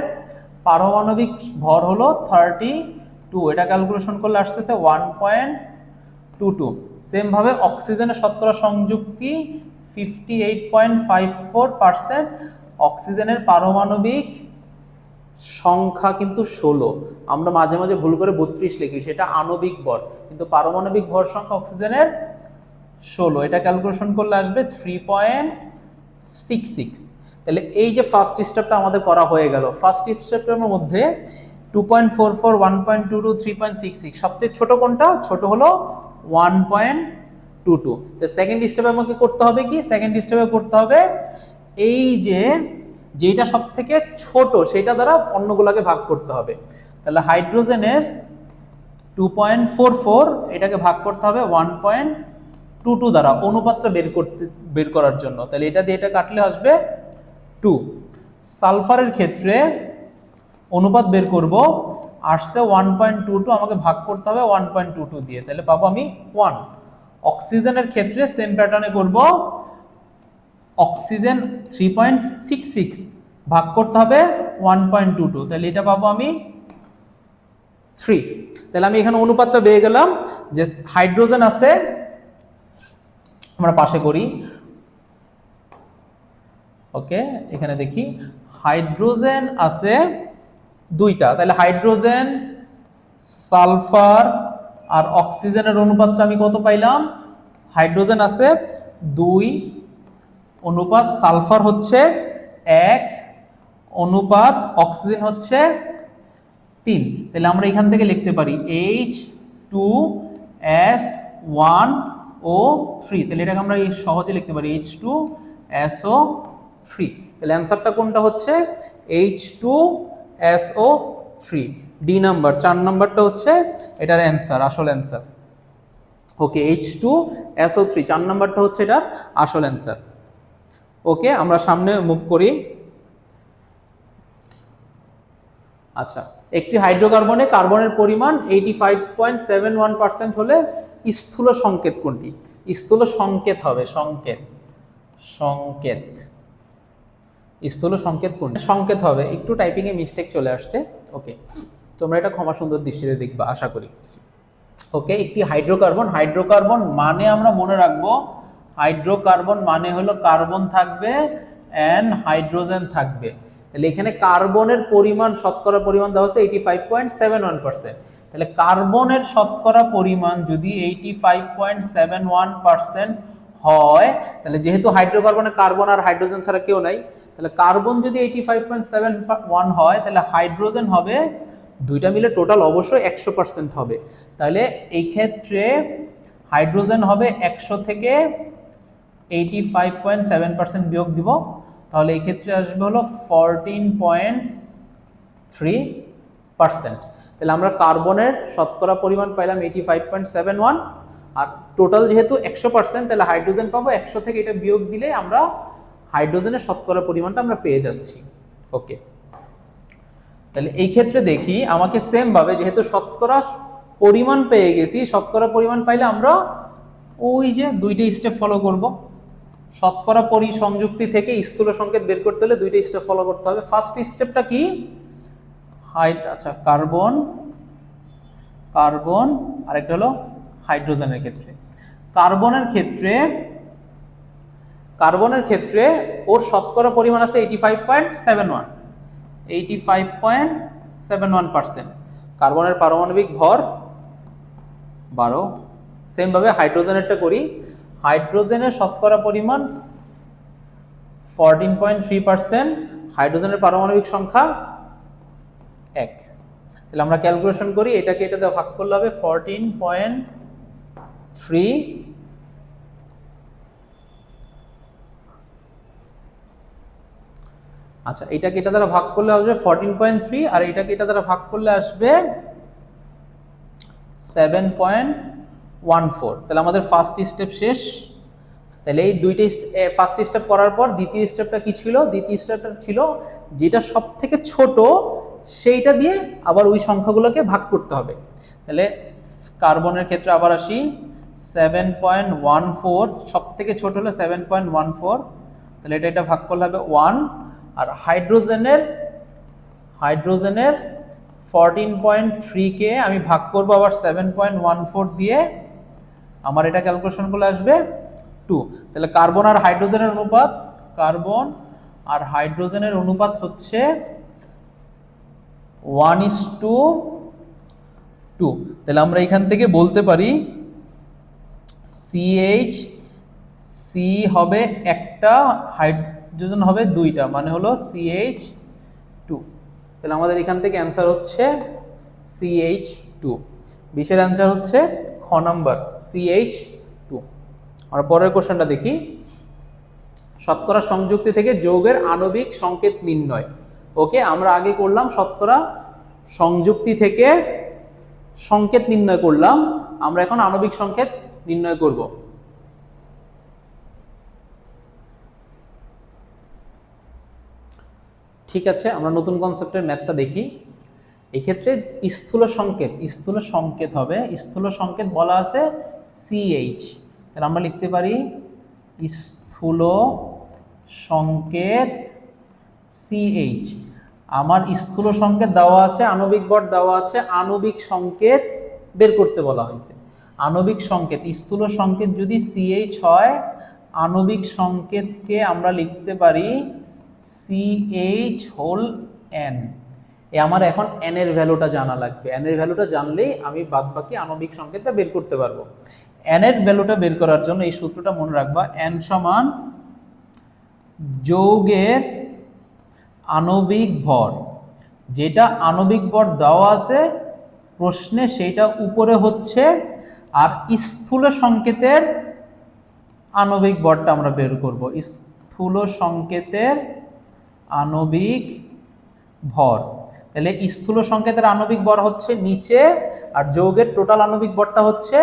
পারমাণবিক ভর হলো 32, এটা ক্যালকুলেশন করলে আসতেছে 1.22। সেম ভাবে অক্সিজেনের শতকরা সংযুক্তি 58.54%, অক্সিজেনের পারমাণবিক সংখ্যা কিন্তু 16। আমরা মাঝে মাঝে ভুল করে 32 লিখি, সেটা আণবিক ভর, কিন্তু পারমাণবিক ভর সংখ্যা অক্সিজেনের 16, এটা ক্যালকুলেশন করলে আসবে 3.66। তাহলে এই যে ফার্স্ট স্টেপটা আমাদের করা হয়ে গেল। ফার্স্ট স্টেপটার মধ্যে 2.44, 1.22, 3.66, সবচেয়ে ছোট কোনটা? ছোট হলো 1.22। তো সেকেন্ড স্টেপে আমাকে করতে হবে কি? সেকেন্ড স্টেপে করতে হবে এই যে যেটা সব থেকে ছোট সেটা দ্বারা অন্যগুলোকে ভাগ করতে হবে। তাহলে হাইড্রোজেনের 2.44 এটাকে ভাগ করতে হবে 1.22 দ্বারা অনুপাতটা বের করার জন্য। তাহলে এটা দিয়ে এটা কাটলে আসবে 2। সালফারের ক্ষেত্রে অনুপাত বের করব, আসছে 1.22, আমাকে ভাগ করতে হবে 1.22 দিয়ে, তাহলে পাবো আমি 1। অক্সিজেনের ক্ষেত্রে সেম প্যাটার্নে করব, অক্সিজেন 3.66 ভাগ করতে হবে 1.22, তাহলে এটা পাবো আমি 3। তাহলে আমি এখানে অনুপাতটা পেয়ে গেলাম যে হাইড্রোজেন আছে, আমরা পাশে করি। ওকে, এখানে দেখি হাইড্রোজেন আছে 2টা, তাহলে হাইড্রোজেন, সালফার আর অক্সিজেনের অনুপাতটা আমি কত পাইলাম? হাইড্রোজেন আছে 2 অনুপাত সালফার হচ্ছে 1 অনুপাত অক্সিজেন হচ্ছে 3। তাহলে আমরা এখান থেকে লিখতে পারি H2S1O3, তাহলে এটাকে আমরা সহজে লিখতে পারি H2SO3। তাহলে অ্যান্সারটা কোনটা হচ্ছে? H2SO3, ডি নাম্বার, 4 নাম্বারটা হচ্ছে এটার অ্যান্সার, আসল অ্যান্সার। ওকে, H2SO3 4 নাম্বারটা হচ্ছে এটার আসল অ্যান্সার। ওকে, আমরা সামনে মুভ করি। আচ্ছা, একটি হাইড্রোকার্বনে কার্বনের পরিমাণ 85.71% হলে স্থূল সংকেত কোনটি? স্থূল সংকেত হবে, সংকেত স্থূল সংকেত কোনটি? সংকেত হবে। একটু টাইপিং এ মিস্টেক চলে আসছে। ওকে, তোমরা এটা ক্ষমা সুন্দর দৃষ্টিতে দেখবা আশা করি। ওকে, একটি হাইড্রোকার্বন মানে আমরা মনে রাখবো, হাইড্রোকার্বন মানে হলো কার্বন থাকবে এন্ড হাইড্রোজেন থাকবে। তাহলে এখানে কার্বনের পরিমাণ, শতকরা পরিমাণ দেওয়া আছে 85.71%। তাহলে কার্বনের শতকরা পরিমাণ যদি 85.71% হয়, তাহলে যেহেতু হাইড্রোকার্বনে কার্বন আর হাইড্রোজেন ছাড়া কেউ নাই, তাহলে কার্বন যদি 85.71 হয়, তাহলে হাইড্রোজেন হবে, দুইটা মিলে টোটাল অবশ্যই 100% হবে। তাহলে এই ক্ষেত্রে হাইড্রোজেন হবে 100 থেকে 85.7% বিয়োগ দিব, তাহলে এই ক্ষেত্রে আসবে হলো 14.3%। তাহলে আমরা কার্বনের শতকরা পরিমাণ পাইলাম 85.71, আর টোটাল যেহেতু 100%, তাহলে হাইড্রোজেন পাবো 100 থেকে এটা বিয়োগ দিলে আমরা হাইড্রোজেনের শতকরা পরিমাণটা আমরা পেয়ে যাচ্ছি। ওকে, তাহলে এই ক্ষেত্রে দেখি আমাকে সেম ভাবে যেহেতু শতকরা পরিমাণ পেয়ে গেছি, শতকরা পরিমাণ পাইলে আমরা ওই যে দুইটা স্টেপ ফলো করব। শতকরা পরিসংযুক্তি থেকে স্থূল সংকেত বের করতে হলে দুইটা স্টেপ ফলো করতে হবে। ফার্স্ট স্টেপটা কি? কার্বন কার্বন আর একটা হলো হাইড্রোজেনের ক্ষেত্রে। কার্বনের ক্ষেত্রে ওর শতকরা পরিমাণ আছে 85.71%। কার্বনের পারমাণবিক ভর 12। সেম ভাবে হাইড্রোজেনেরটা করি। হাইড্রোজেনের শতকরা পরিমাণ 14.3%, হাইড্রোজেনের পারমাণবিক সংখ্যা 1। তাহলে আমরা ক্যালকুলেশন করি, এটাকে এটা দিয়ে ভাগ করলে হবে 14.3 আচ্ছা, এটাকে এটা দ্বারা ভাগ করলে আসবে 14.3, আর এটাকে এটা দ্বারা ভাগ করলে আসবে 7.14। তাহলে আমাদের ফার্স্ট স্টেপ শেষ। তাহলে এই দুইটা ফার্স্ট স্টেপ করার পর দ্বিতীয় স্টেপটা কি ছিল? দ্বিতীয় স্টেপটা ছিল যেটা সব থেকে ছোট সেইটা দিয়ে আবার ওই সংখ্যাগুলোকে ভাগ করতে হবে। তাহলে কার্বনের ক্ষেত্রে আবার আসি, 7.14, সব থেকে ছোট হলো 7.14, তাহলে এটা ভাগ করলে হবে 1। আর হাইড্রোজেনের 14.3 কে আমি ভাগ করব আবার 7.14 দিয়ে, আমার এটা ক্যালকুলেশন করলে আসবে 2। তাহলে কার্বন আর হাইড্রোজেনের অনুপাত হচ্ছে 1:2। তাহলে আমরা এখান থেকে বলতে পারি সি হবে একটা, হাইড্রোজেন হবে দুইটা, মানে হলো CH2। তাহলে আমাদের এখান থেকে অ্যান্সার হচ্ছে CH2। 20-এর অ্যান্সার হচ্ছে খ নাম্বার CH2। আমরা পরের কোশ্চেনটা দেখি। শতকরা সংযুক্তি থেকে যৌগের আণবিক সংকেত নির্ণয়। ওকে, আমরা আগে করলাম শতকরা সংযুক্তি থেকে সংকেত নির্ণয় করলাম, আমরা এখন আণবিক সংকেত নির্ণয় করব। ঠিক আছে, আমরা নতুন কনসেপ্টের ম্যাথটা দেখি। এক্ষেত্রে স্থূল সংকেত হবে, স্থূল সংকেত বলা আছে CH। তাহলে আমরা লিখতে পারি স্থূল সংকেত CH। আমার স্থূল সংকেত দেওয়া আছে, আণবিক ভর দেওয়া আছে, আণবিক সংকেত বের করতে বলা হয়েছে। আণবিক সংকেত, স্থূল সংকেত যদি CH হয়, আণবিক সংকেতকে আমরা লিখতে পারি CH(n)। আমার এখন n এর ভ্যালুটা জানা লাগবে। n এর ভ্যালুটা জানলেই আমি বাদবাকি আণবিক সংকেতটা বের করতে পারবো। n এর ভ্যালুটা বের করার জন্য এই সূত্রটা মনে রাখবা, n সমান যৌগের আণবিক ভর, যেটা আণবিক ভর দেওয়া আছে প্রশ্নে সেইটা উপরে হচ্ছে, আর স্থূল সংকেতের আণবিক ভরটা আমরা বের করব। স্থূল সংকেতের আণবিক ভর, তাহলে স্থূল সংকেতের আণবিক ভর হচ্ছে নিচে, আর যৌগের টোটাল আণবিক ভরটা হচ্ছে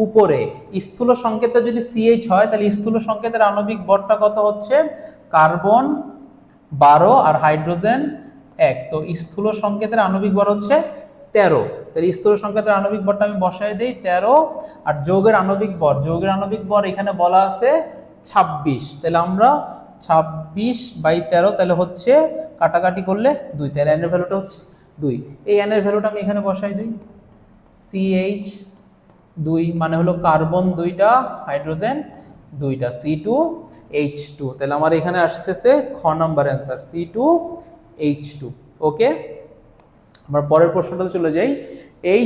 উপরে। স্থূল সংকেতটা যদি CH হয়, তাহলে স্থূল সংকেতের আণবিক ভরটা কত হচ্ছে? কার্বন 12 আর হাইড্রোজেন 1। তো স্থূল সংকেতের আণবিক ভর হচ্ছে 13। তাহলে স্থূল সংকেতের আণবিক ভরটা আমি বসাই দেই 13। আর যৌগের আণবিক ভর এখানে বলা আছে 26। তাহলে আমরা 26/13, তাহলে হচ্ছে কাটাকাটি করলে 2, তাহলে n এর ভ্যালুটা হচ্ছে 2। এই n এর ভ্যালুটা আমি এখানে বসাই দিই, CH2 মানে হলো কার্বন 2টা, হাইড্রোজেন 2টা, C2H2। তাহলে আমার এখানে আসতেছে খ নাম্বার অ্যান্সার C2H2। ওকে, আমরা পরের প্রশ্নটাতে চলে যাই।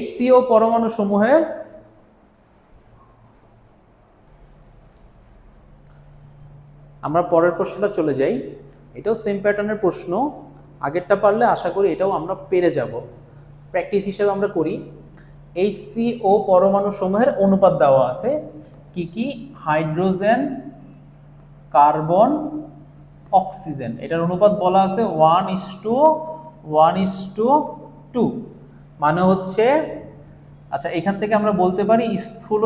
HCO পরমাণু সমূহের এটাও সেম প্যাটার্নের প্রশ্ন। আগেরটা পারলে আশা করি এটাও আমরা পেরে যাব। প্র্যাকটিস হিসেবে আমরা করি। HCO পরমাণু সমূহের অনুপাত দেওয়া আছে কি কি? হাইড্রোজেন কার্বন অক্সিজেন, এটার অনুপাত বলা আছে 1:1:2, মানে হচ্ছে, আচ্ছা এখান থেকে আমরা বলতে পারি স্থূল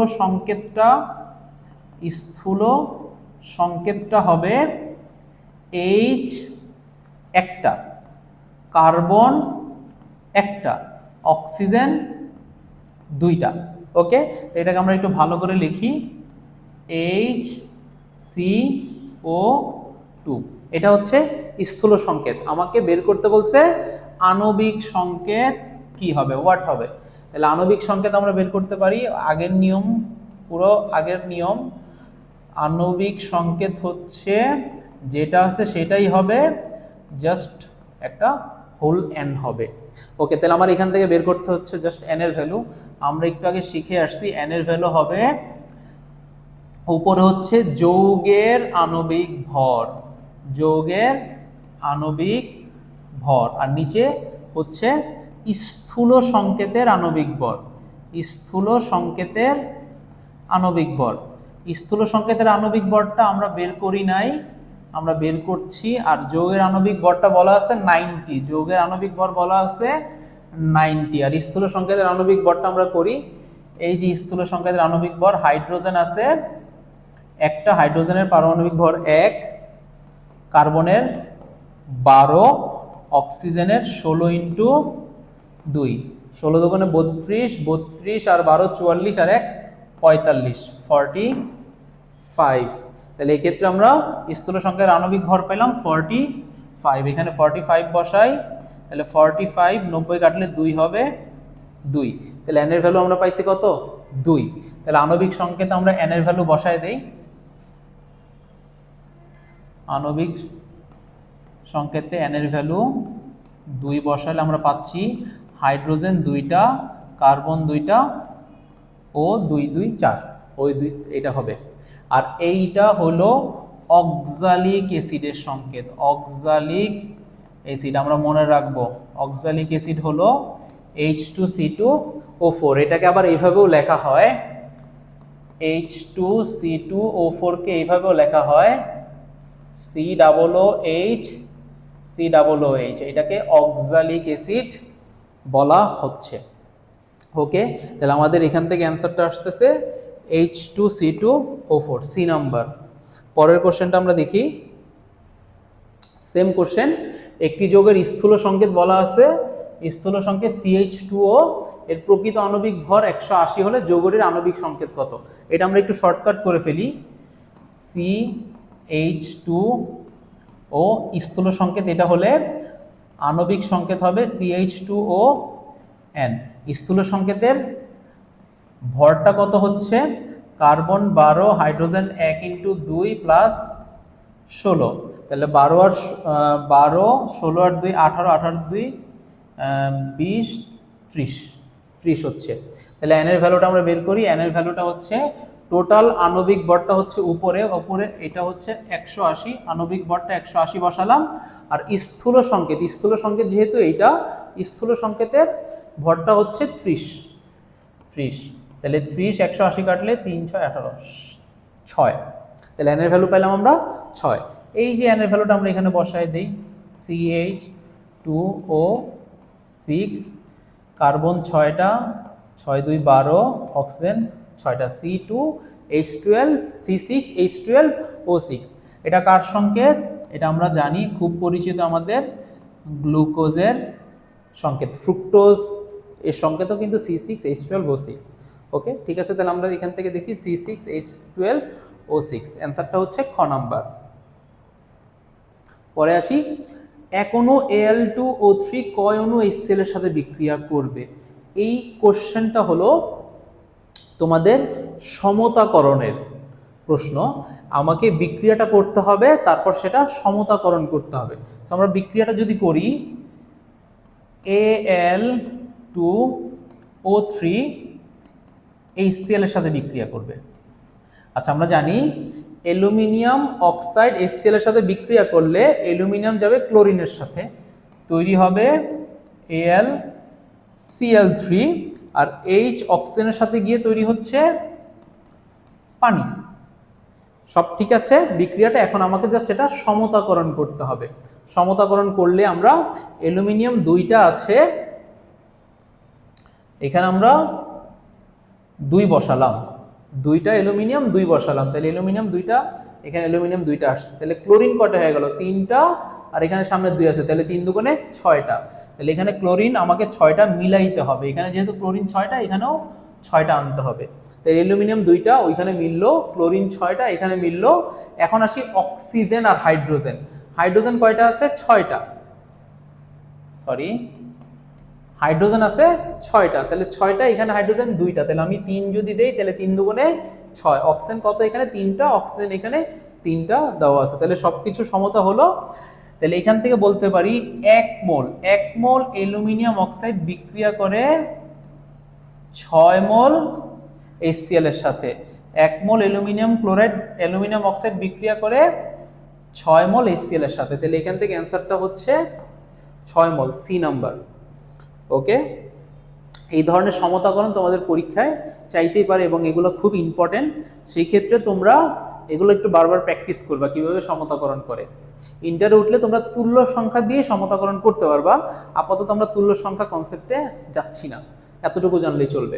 সংকেতটা হবে H একটা, কার্বন একটা, অক্সিজেন দুইটা। ওকে, তো এটাকে আমরা একটু ভালো করে লিখি, HCO2, এটা হচ্ছে স্থূল সংকেত। আমাকে বের করতে বলছে আণবিক সংকেত কি হবে, হোয়াট হবে। তাহলে আণবিক সংকেত আমরা বের করতে পারি, আগের নিয়ম, পুরো আগের নিয়ম। আণবিক সংকেত হচ্ছে যেটা আছে সেটাই হবে, জাস্ট একটা হোল এন হবে। ওকে, তাহলে আমার এখান থেকে বের করতে হচ্ছে জাস্ট এন এর ভ্যালু। আমরা একটু আগে শিখে আসছি এন এর ভ্যালু হবে, উপরে হচ্ছে যৌগের আণবিক ভর, আর নিচে হচ্ছে স্থূল সংকেতের আণবিক ভর। স্থূল সংকেতের আণবিক ভরটা আমরা বের করি নাই, আমরা বের করছি। আর যৌগের আণবিক ভরটা বলা আছে 90, যৌগের আণবিক ভর বলা আছে 90। আর স্থূল সংকেতের আণবিক ভরটা আমরা করি, এই যে স্থূল সংকেতের আণবিক ভর, হাইড্রোজেন আছে একটা, হাইড্রোজেনের পারমাণবিক ভর 1, কার্বনের 12, অক্সিজেনের 16x2, 16 দুগুণে 32, 32 আর 12 44 আর 1 45, 45। তাহলে এই ক্ষেত্রে আমরা স্থূল সংখ্যার আণবিক ভর পেলাম 45, এখানে 45 বসাই, তাহলে 45 90 কাটলে 2 হবে 2, তাহলে n এর ভ্যালু আমরা পাইছি কত, 2। তাহলে আণবিক সংকেতে আমরা n এর ভ্যালু বসায় দেই, আণবিক সংকেতে n এর ভ্যালু 2 বসালে আমরা পাচ্ছি হাইড্রোজেন 2টা, কার্বন 2টা ও 2 2 4, ওই 2 এটা হবে। আর এইটা হলো অক্সালিক অ্যাসিডের সংকেত। অক্সালিক অ্যাসিড আমরা মনে রাখবো, অক্সালিক অ্যাসিড হলো H2C2O4। এটাকে আবার এইভাবেও লেখা হয়, H2C2O4 কে এইভাবেও লেখা হয় COOH, এটাকে অক্সালিক অ্যাসিড বলা হচ্ছে। ওকে, তাহলে আমাদের এখান থেকে অ্যান্সারটা আসতেছে H2C2O4, সি নাম্বার। পরের কোশ্চেনটা আমরা দেখি, সেম কোশ্চেন, একটি যৌগের স্থূল সংকেত বলা আছে, স্থূল সংকেত CH2O, এর প্রকৃত আণবিক ভর 180 হলে যৌগটির আণবিক সংকেত কত। এটা আমরা একটু শর্টকাট করে ফেলি, CH2O স্থূল সংকেত, এটা হলে আণবিক সংকেত হবে CH2ON। স্থূল সংকেতের ভরটা কত হচ্ছে, কার্বন 12, হাইড্রোজেন 1 × 2 + 16, তাহলে 12 আর 12, 16 আর 2 18, 18 আর 2 20, 30 হচ্ছে। তাহলে n এর ভ্যালুটা আমরা বের করি, n এর ভ্যালুটা হচ্ছে, টোটাল আণবিক ভরটা হচ্ছে উপরে এটা হচ্ছে 180, আণবিক ভরটা 180 বসালাম। আর স্থূল সংকেত যেহেতু এইটা, স্থূল সংকেতের ভরটা হচ্ছে 30, তাহলে 30 180 কাটলে 3 6 18 6, তাহলে n এর ভ্যালু পেলাম আমরা 6। এই যে n এর ভ্যালুটা আমরা এখানে বসায় দিই, CH2O6, কার্বন 6টা, 6 2 12, অক্সিজেন 6টা, C6H12O6, এটা কার সংকেত, এটা আমরা জানি, খুব পরিচিত আমাদের গ্লুকোজের সংকেত। ফ্রুক্টোজ এর সংকেতও কিন্তু C6H12O6। ওকে, ঠিক আছে, তাহলে আমরা এখান থেকে দেখি C6H12O6, অ্যান্সারটা হচ্ছে খ নাম্বার। পরে আসি, এক অণু Al2O3 কয় অণু HCl এর সাথে বিক্রিয়া করবে। এই কোশ্চেনটা হলো তোমাদের সমতাকরণের প্রশ্ন। আমাকে বিক্রিয়াটা করতে হবে, তারপর সেটা সমতাকরণ করতে হবে। তো আমরা বিক্রিয়াটা যদি করি, Al2O3 HCl এর সাথে বিক্রিয়া করবে। আচ্ছা, আমরা জানি অ্যালুমিনিয়াম অক্সাইড HCl এর সাথে বিক্রিয়া করলে অ্যালুমিনিয়াম যাবে ক্লোরিনের সাথে, তৈরি হবে AlCl3, আর H অক্সিজেনের সাথে গিয়ে তৈরি হচ্ছে পানি। সব ঠিক আছে বিক্রিয়াটা, এখন আমাকে জাস্ট এটা সমতাকরণ করতে হবে। সমতাকরণ করলে আমরা অ্যালুমিনিয়াম 2টা আছে, এখানে আমরা 2 বসালাম, 2টা অ্যালুমিনিয়াম 2 বসালাম, তাহলে অ্যালুমিনিয়াম 2টা, এখানে অ্যালুমিনিয়াম 2টা আসছে, তাহলে ক্লোরিন কটা হয়ে গেল 3টা, আর এখানে সামনে 2 আছে, তাহলে 3 দুগুণে 6টা, তাহলে এখানে ক্লোরিন আমাকে 6টা মিলাইতে হবে, এখানে যেহেতু ক্লোরিন 6টা এখানেও 6টা আনতে হবে, তাহলে অ্যালুমিনিয়াম 2টা ওইখানে মিললো, ক্লোরিন 6টা এখানে মিললো। এখন আসি অক্সিজেন আর হাইড্রোজেন, হাইড্রোজেন কয়টা আছে 6টা, সরি হাইড্রোজেন আছে 6টা, তাহলে 6টা, এখানে হাইড্রোজেন 2টা, তাহলে আমি 3 যদি দেই তাহলে 3 দুগুণে 6, অক্সিজেন কত এখানে 3টা, অক্সিজেন এখানে 3টা দেওয়া আছে, তাহলে সবকিছু সমতা হলো। তাহলে এখান থেকে বলতে পারি 1 মোল অ্যালুমিনিয়াম অক্সাইড বিক্রিয়া করে 6 মোল HCl এর সাথে, 1 মোল অ্যালুমিনিয়াম অক্সাইড বিক্রিয়া করে 6 মোল HCl এর সাথে, তাহলে এখান থেকে অ্যান্সারটা হচ্ছে 6 মোল, সি নাম্বার। ওকে, এই ধরনের সমতাকরণ তোমাদের পরীক্ষায় চাইতেই পারে এবং এগুলো খুব ইম্পর্টেন্ট, সেই ক্ষেত্রে তোমরা এগুলো একটু বারবার প্র্যাকটিস করবা কিভাবে সমতাকরণ করে। ইন্টারে উঠলে তোমরা তুল্য সংখ্যা দিয়ে সমতাকরণ করতে পারবা, আপাতত আমরা তুল্য সংখ্যা কনসেপ্টে যাচ্ছি না, এতটুকু জানলেই চলবে।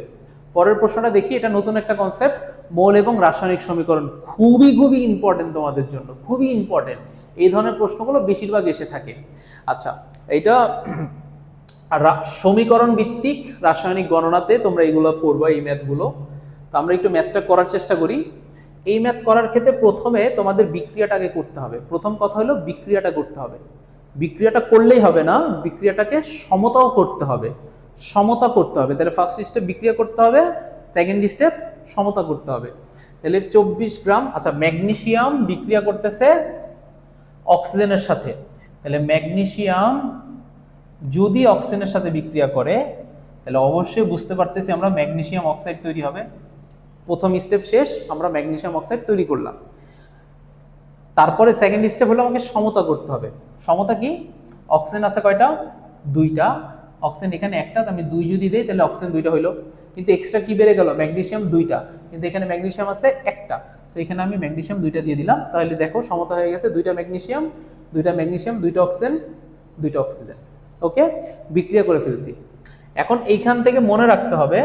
পরের প্রশ্নটা দেখি, এটা নতুন একটা কনসেপ্ট, মৌল এবং রাসায়নিক সমীকরণ, খুবই খুবই ইম্পর্টেন্ট তোমাদের জন্য, খুবই ইম্পর্টেন্ট, এই ধরনের প্রশ্নগুলো বেশিরভাগ এসে থাকে। আচ্ছা, এইটা সমীকরণ ভিত্তিক রাসায়নিক গণনাতে তোমরা এগুলো পড়বা, এই ম্যাথগুলো। তো আমরা একটু ম্যাথটা করার চেষ্টা করি। এই ম্যাথ করার ক্ষেত্রে প্রথমে তোমাদের বিক্রিয়াটাকে করতে হবে, প্রথম কথা হলো বিক্রিয়াটা করতে হবে, বিক্রিয়াটা করলেই হবে না, বিক্রিয়াটাকে সমতাও করতে হবে, সমতা করতে হবে, তাহলে ফার্স্ট স্টেপ বিক্রিয়া করতে হবে, সেকেন্ড স্টেপ সমতা করতে হবে। তাহলে 24 গ্রাম, আচ্ছা ম্যাগনেসিয়াম বিক্রিয়া করতেছে অক্সিজেনের সাথে, তাহলে ম্যাগনেসিয়াম যদি অক্সিজেনের সাথে বিক্রিয়া করে তাহলে অবশ্যই বুঝতে পারতেছি আমরা ম্যাগনেসিয়াম অক্সাইড তৈরি হবে। প্রথম স্টেপ শেষ, আমরা ম্যাগনেসিয়াম অক্সাইড তৈরি করলাম। তারপরে সেকেন্ড স্টেপ হলো আমাকে সমতা করতে হবে। সমতা কি? অক্সিজেন আছে কয়টা? 2টা, অক্সিজেন এখানে একটা, আমি 2 যদি দেই তাহলে অক্সিজেন 2টা হইলো, কিন্তু এক্সট্রা কি বেড়ে গেল? ম্যাগনেসিয়াম 2টা, কিন্তু এখানে ম্যাগনেসিয়াম আছে একটা, সো এখানে আমি ম্যাগনেসিয়াম 2টা দিয়ে দিলাম, তাহলে দেখো সমতা হয়ে গেছে, 2টা ম্যাগনেসিয়াম 2টা অক্সিজেন 2টা অক্সিজেন। ওকে, বিক্রিয়া করে ফেলছি। এখন এইখান থেকে মনে রাখতে হবে,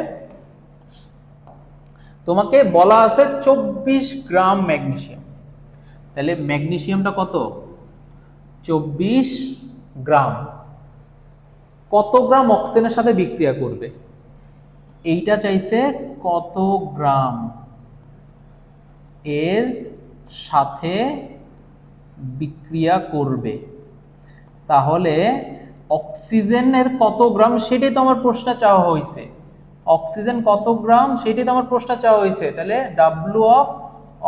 তোমাকে বলা আছে 24 গ্রাম ম্যাগনেসিয়াম, তাহলে ম্যাগনেসিয়ামটা কত? 24 গ্রাম। কত গ্রাম অক্সিজেনের সাথে বিক্রিয়া করবে? এইটা চাইছে কত গ্রাম এর সাথে বিক্রিয়া করবে, তাহলে অক্সিজেনের কত গ্রাম সেটাই তো আমার প্রশ্ন চাওয়া হয়েছে, অক্সিজেন কত গ্রাম সেটাই তো আমার প্রশ্ন চাওয়া হয়েছে, তাহলে ডাব্লু অফ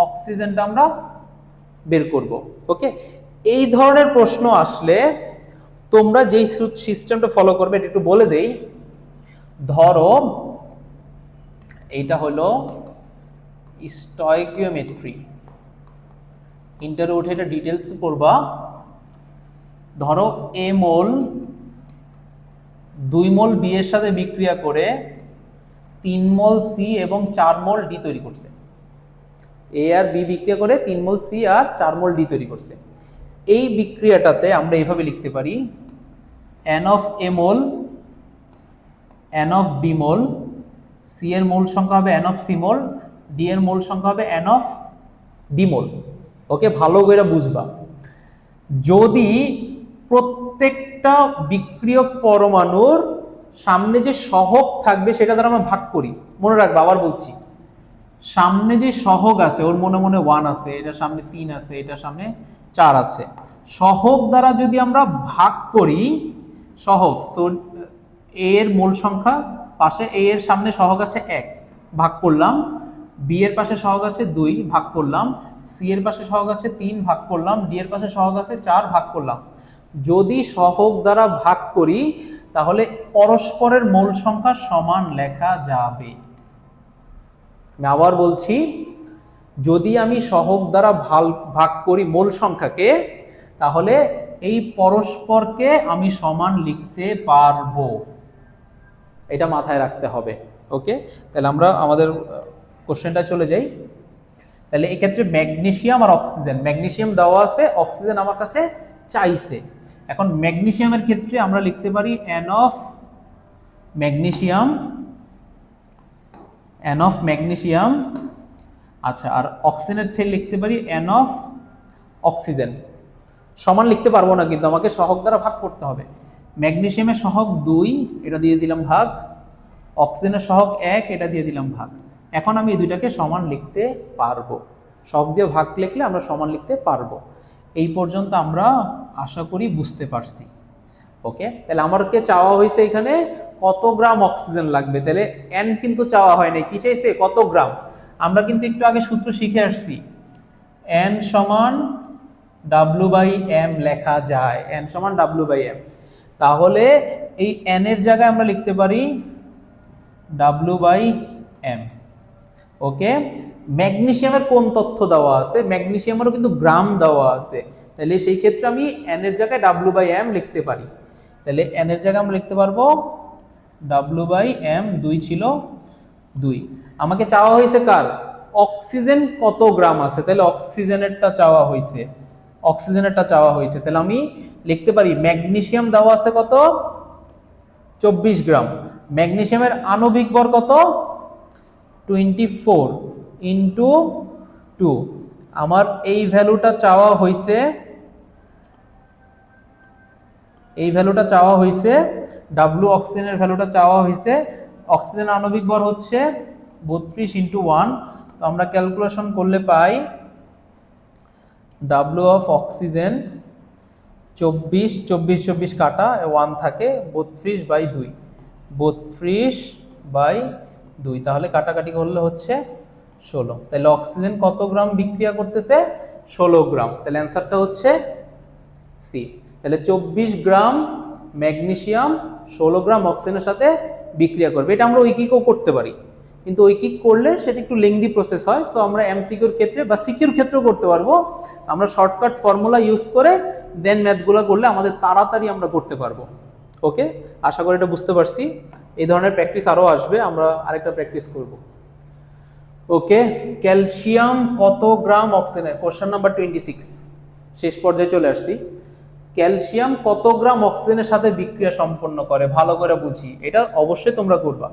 অক্সিজেনটা আমরা বের করব। ওকে, এই ধরনের প্রশ্ন আসলে তোমরা যেই সিস্টেমটা ফলো করবে এটা একটু বলে দেই। ধরো এইটা হলো স্টয়কিওমেট্রি, ইন্টারে উঠে এটা ডিটেলস পড়বা। ধরো এ মোল 2 মোল বি এর সাথে বিক্রিয়া করে 3 মোল সি এবং 4 মোল ডি তৈরি করছে। এ আর বি বিক্রিয়া করে 3 মোল সি আর 4 মোল ডি তৈরি করছে। এই বিক্রিয়াটাতে আমরা এইভাবে লিখতে পারি, n of A mole, n of B mole, C এর মোল সংখ্যা হবে n of C mole, D এর মোল সংখ্যা হবে n of D mole. Okay, ভালো করে বুঝবা। যদি প্রত্যেকটা বিক্রিয়ক পরমাণুর সামনে যে সহগ থাকবে সেটা দ্বারা আমরা ভাগ করি, মনে রাখবা, আবার বলছি, সামনে যে সহগ আছে ওর মনে মনে 1 আছে, এটার সামনে 3 আছে, এটার সামনে 4 আছে, সহগ দ্বারা যদি আমরা ভাগ করি, সহগ, সো এ এর মূল সংখ্যা পাশে, এ এর সামনে সহগ আছে 1, ভাগ করলাম, বি এর পাশে সহগ আছে 2, ভাগ করলাম, সি এর পাশে সহগ আছে 3, ভাগ করলাম, ডি এর পাশে সহগ আছে 4, ভাগ করলাম। যদি সহগ দ্বারা ভাগ করি তাহলে পরস্পরের মূল সংখ্যা সমান লেখা যাবে। আমি আবার বলছি, যদি আমি সহগ দ্বারা ভাগ করি মূল সংখ্যাকে, তাহলে এই পরস্পরকে আমি সমান লিখতে পারবো, এটা মাথায় রাখতে হবে। ওকে, তাহলে আমরা আমাদের কোশ্চেনটা চলে যাই। তাহলে এই ক্ষেত্রে ম্যাগনেসিয়াম আর অক্সিজেন, ম্যাগনেসিয়াম দেওয়া আছে, অক্সিজেন আমার কাছে চাইছে। এখন ম্যাগনেসিয়ামের ক্ষেত্রে আমরা লিখতে পারি n of magnesium, N of magnesium. আচ্ছা, আর অক্সিজেনের থেকে লিখতে পারি এন অফ অক্সিজেন। সমান লিখতে পারবো না, কিন্তু আমাকে সহগ দ্বারা ভাগ করতে হবে। ম্যাগনেসিয়ামের সহগ 2, এটা দিয়ে দিলাম ভাগ। অক্সিজেনের সহগ 1, এটা দিয়ে দিলাম ভাগ। এখন আমি এই দুইটাকে সমান লিখতে পারবো। সহগ দিয়ে ভাগ লিখলে আমরা সমান লিখতে পারবো। এই পর্যন্ত আমরা আশা করি বুঝতে পারছি। ওকে, তাহলে আমাকে চাওয়া হয়েছে এখানে কত গ্রাম অক্সিজেন লাগবে। তাহলে এন কিন্তু চাওয়া হয় নাই, কি চাইছে? কত গ্রাম। আমরা কিন্তু একটু আগে সূত্র শিখে আসছি, এন সমান ডাব্লু বাই এম লেখা যায়, এন সমান ডাব্লু বাই এম। তাহলে এই এন এর জায়গায় আমরা লিখতে পারি ডাব্লু বাই এম। ওকে, ম্যাগনেসিয়ামের কোন তথ্য দেওয়া আছে? ম্যাগনেসিয়ামেরও কিন্তু গ্রাম দেওয়া আছে, তাহলে সেই ক্ষেত্রে আমি এন এর জায়গায় ডাব্লু বাই এম লিখতে পারি। তাহলে এন এর জায়গায় আমরা লিখতে পারবো ডাব্লু বাই এম, 2 ছিল 2। আমাকে চাওয়া হয়েছে কার? অক্সিজেন কত গ্রাম আছে, তাহলে অক্সিজেনেরটা চাওয়া হয়েছে, অক্সিজেনেরটা চাওয়া হয়েছে। তাহলে আমি লিখতে পারি ম্যাগনেসিয়াম দেওয়া আছে কত? 24 গ্রাম। ম্যাগনেসিয়ামের আণবিক ভর কত? 24 ইন্টু 2। আমার এই ভ্যালুটা চাওয়া হয়েছে, এই ভ্যালুটা চাওয়া হয়েছে, ডাব্লু অক্সিজেনের ভ্যালুটা চাওয়া হয়েছে। অক্সিজেন আণবিক ভর হচ্ছে 32 ইন্টু 1। তো আমরা ক্যালকুলেশন করলে পাই ডাব্লু অফ অক্সিজেন 24, 24 24 কাটা 1 থাকে, 32 বাই 2, 32 বাই 2। তাহলে কাটাকাটি করলে হচ্ছে 16। তাহলে অক্সিজেন কত গ্রাম বিক্রিয়া করতেছে? 16 গ্রাম। তাহলে অ্যান্সারটা হচ্ছে সি। তাহলে 24 গ্রাম ম্যাগনেসিয়াম 16 গ্রাম অক্সিজেনের সাথে বিক্রিয়া করবে। এটা আমরা ঐকিকও করতে পারি, কিন্তু ঐকিক করলে সেটা একটু লেংদি প্রসেস হয়। সো আমরা এমসিকিউর ক্ষেত্রে বা সিকিউর ক্ষেত্রেও করতে পারবো, আমরা শর্টকাট ফর্মুলা ইউজ করে দেন ম্যাথগুলো করলে আমাদের তাড়াতাড়ি আমরা করতে পারবো। ওকে, আশা করি এটা বুঝতে পারছি। এই ধরনের প্র্যাকটিস আরও আসবে, আমরা আরেকটা প্র্যাকটিস করব। ওকে, ক্যালসিয়াম কত গ্রাম অক্সিজেনের, কোশ্চেন নাম্বার 26, শেষ পর্যায়ে চলে আসছি। ক্যালসিয়াম কত গ্রাম অক্সিজেনের সাথে বিক্রিয়া সম্পন্ন করে, ভালো করে বুঝি। এটা অবশ্যই তোমরা করবা।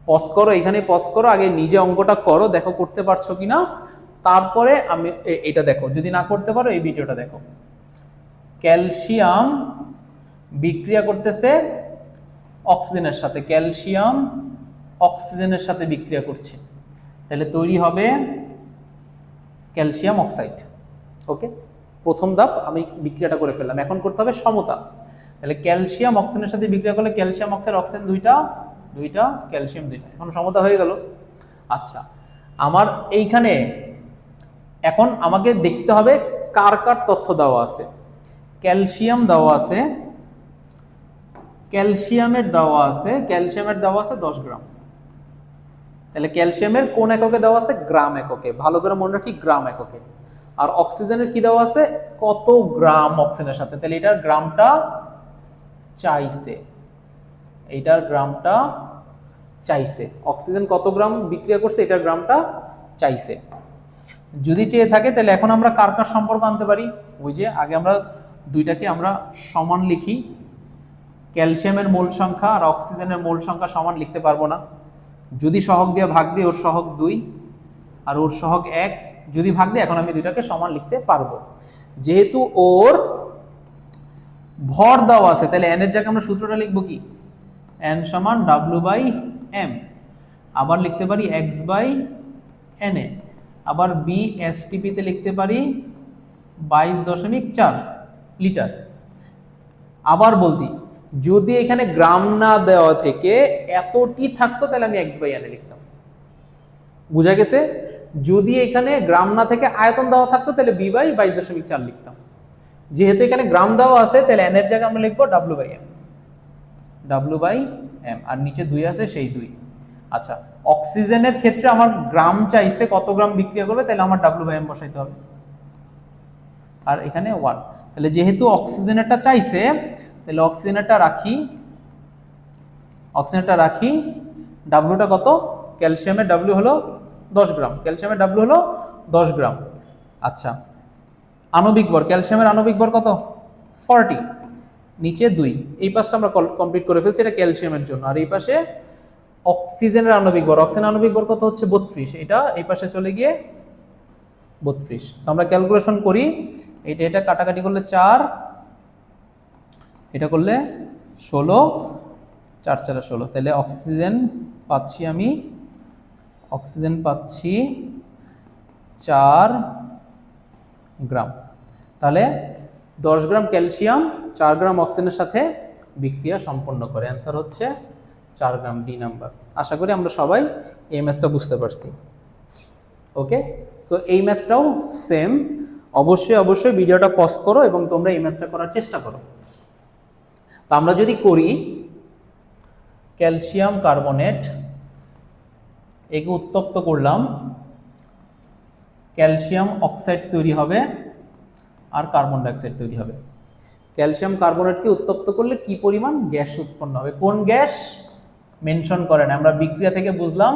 পজ করো, এখানে পজ করো, আগে নিজে অঙ্কটা করো, দেখো করতে পারছো কিনা, তারপরে আমি এটা দেখো। যদি না করতে পারো এই ভিডিওটা দেখো। ক্যালসিয়াম বিক্রিয়া করতেছে অক্সিজেনের সাথে, ক্যালসিয়াম অক্সিজেনের সাথে বিক্রিয়া করছে, তাহলে তৈরি হবে ক্যালসিয়াম অক্সাইড। ওকে, প্রথম ধাপ আমি বিক্রিয়াটা করে ফেললাম, এখন করতে হবে সমতা। তাহলে ক্যালসিয়াম অক্সিজেনের সাথে বিক্রিয়া করলে ক্যালসিয়াম অক্সাইড, অক্সিজেন দুইটা, ক্যালসিয়াম 2টা, এখন সমতা হয়ে গেল। আচ্ছা, আমার এইখানে এখন আমাকে দেখতে হবে কার কার তথ্য দেওয়া আছে। ক্যালসিয়াম দেওয়া আছে, ক্যালসিয়ামের দেওয়া আছে, ক্যালসিয়ামের দেওয়া আছে 10 গ্রাম। তাহলে ক্যালসিয়ামের কোন এককে দেওয়া আছে? গ্রাম এককে, ভালো করে মনে রাখি, গ্রাম এককে। আর অক্সিজেনের কি দেওয়া আছে? কত গ্রাম অক্সিজেনের সাথে, তাহলে এটার গ্রামটা চাইছে, এইটার গ্রামটা চাইছে। অক্সিজেন কত গ্রাম বিক্রিয়া করছে, এটার গ্রামটা চাইছে। যদি চেয়ে থাকে তাহলে এখন আমরা কার কার সম্পর্ক আনতে পারি। ওই যে আগে আমরা দুইটাকে আমরা সমান লিখি, ক্যালসিয়ামের মোল সংখ্যা আর অক্সিজেনের মোল সংখ্যা সমান লিখতে পারবো না। যদি সহগ দিয়ে ভাগ দিই, ওর সহগ 2 আর ওর সহগ 1, যদি ভাগ দিই, এখন আমি দুইটাকে সমান লিখতে পারবো। যেহেতু ওর ভর দেওয়া আছে, তাহলে এন এর জায়গায় আমরা সূত্রটা লিখবো কি? এন সমান ডাব্লু বাই এম। আবার লিখতে পারি এক্স বাই এন এ। আবার বি এসটিপিতে লিখতে পারি 22.4 লিটার। আবার বলতি, যদি এখানে গ্রাম না দেওয়া থেকে এতটি থাকতো, তাহলে আমি এক্স বাই এন এ লিখতাম। বুঝা গেছে? যদি এখানে গ্রাম না থেকে আয়তন দেওয়া থাকতো, তাহলে বি বাই 22.4 লিখতাম। যেহেতু এখানে গ্রাম দেওয়া আছে, তাহলে এন এর জায়গায় আমরা লিখবো W by M, W by M, আর নিচে 2 আছে, সেই 2। আচ্ছা, অক্সিজেনের ক্ষেত্রে আমার গ্রাম চাইছে, কত গ্রাম বিক্রিয়া করবে, তাহলে আমার ডাব্লু বাই এম বসাইতে হবে, আর এখানে 1। তাহলে যেহেতু অক্সিজেনেরটা চাইছে, তাহলে অক্সিজেনেরটা রাখি, অক্সিজেনটা রাখি। ডাব্লুটা কত? ক্যালসিয়ামের ডাব্লু হলো 10 গ্রাম, ক্যালসিয়ামের ডাব্লিউ হলো 10 গ্রাম। আচ্ছা, আণবিক ভর, ক্যালসিয়ামের আণবিক ভর কত? 40, নিচে 2। এই পাশটা আমরা কমপ্লিট করে ফেলছি, এটা ক্যালসিয়ামের জন্য। আর এই পাশে অক্সিজেনের আণবিক ভর, অক্সিজেন আণবিক ভর কত হচ্ছে? 32, এটা এই পাশে চলে গিয়ে 32। আমরা ক্যালকুলেশন করি, এটা কাটাকাটি করলে 4, এটা করলে 16, 4 4 16, তাহলে অক্সিজেন পাচ্ছি আমি, অক্সিজেন পাচ্ছি 4 গ্রাম। তাহলে 10 গ্রাম ক্যালসিয়াম 4 গ্রাম অক্সিজেনের সাথে বিক্রিয়া সম্পন্ন করে। অ্যান্সার হচ্ছে 4 গ্রাম, ডি নাম্বার। আশা করি আমরা সবাই এই ম্যাথটা বুঝতে পারছি। ওকে, সো এই ম্যাথটাও সেম। অবশ্যই ভিডিওটা পজ করো এবং তোমরা এই ম্যাথটা করার চেষ্টা করো। তো আমরা যদি করি ক্যালসিয়াম কার্বনেট, একে উত্তপ্ত করলাম, ক্যালসিয়াম অক্সাইড তৈরি হবে আর কার্বন ডাইঅক্সাইড তৈরি হবে। ক্যালসিয়াম কার্বনেটকে উত্তপ্ত করলে কি পরিমাণ গ্যাস উৎপন্ন হবে? কোন গ্যাস মেনশন করে না, আমরা বিক্রিয়া থেকে বুঝলাম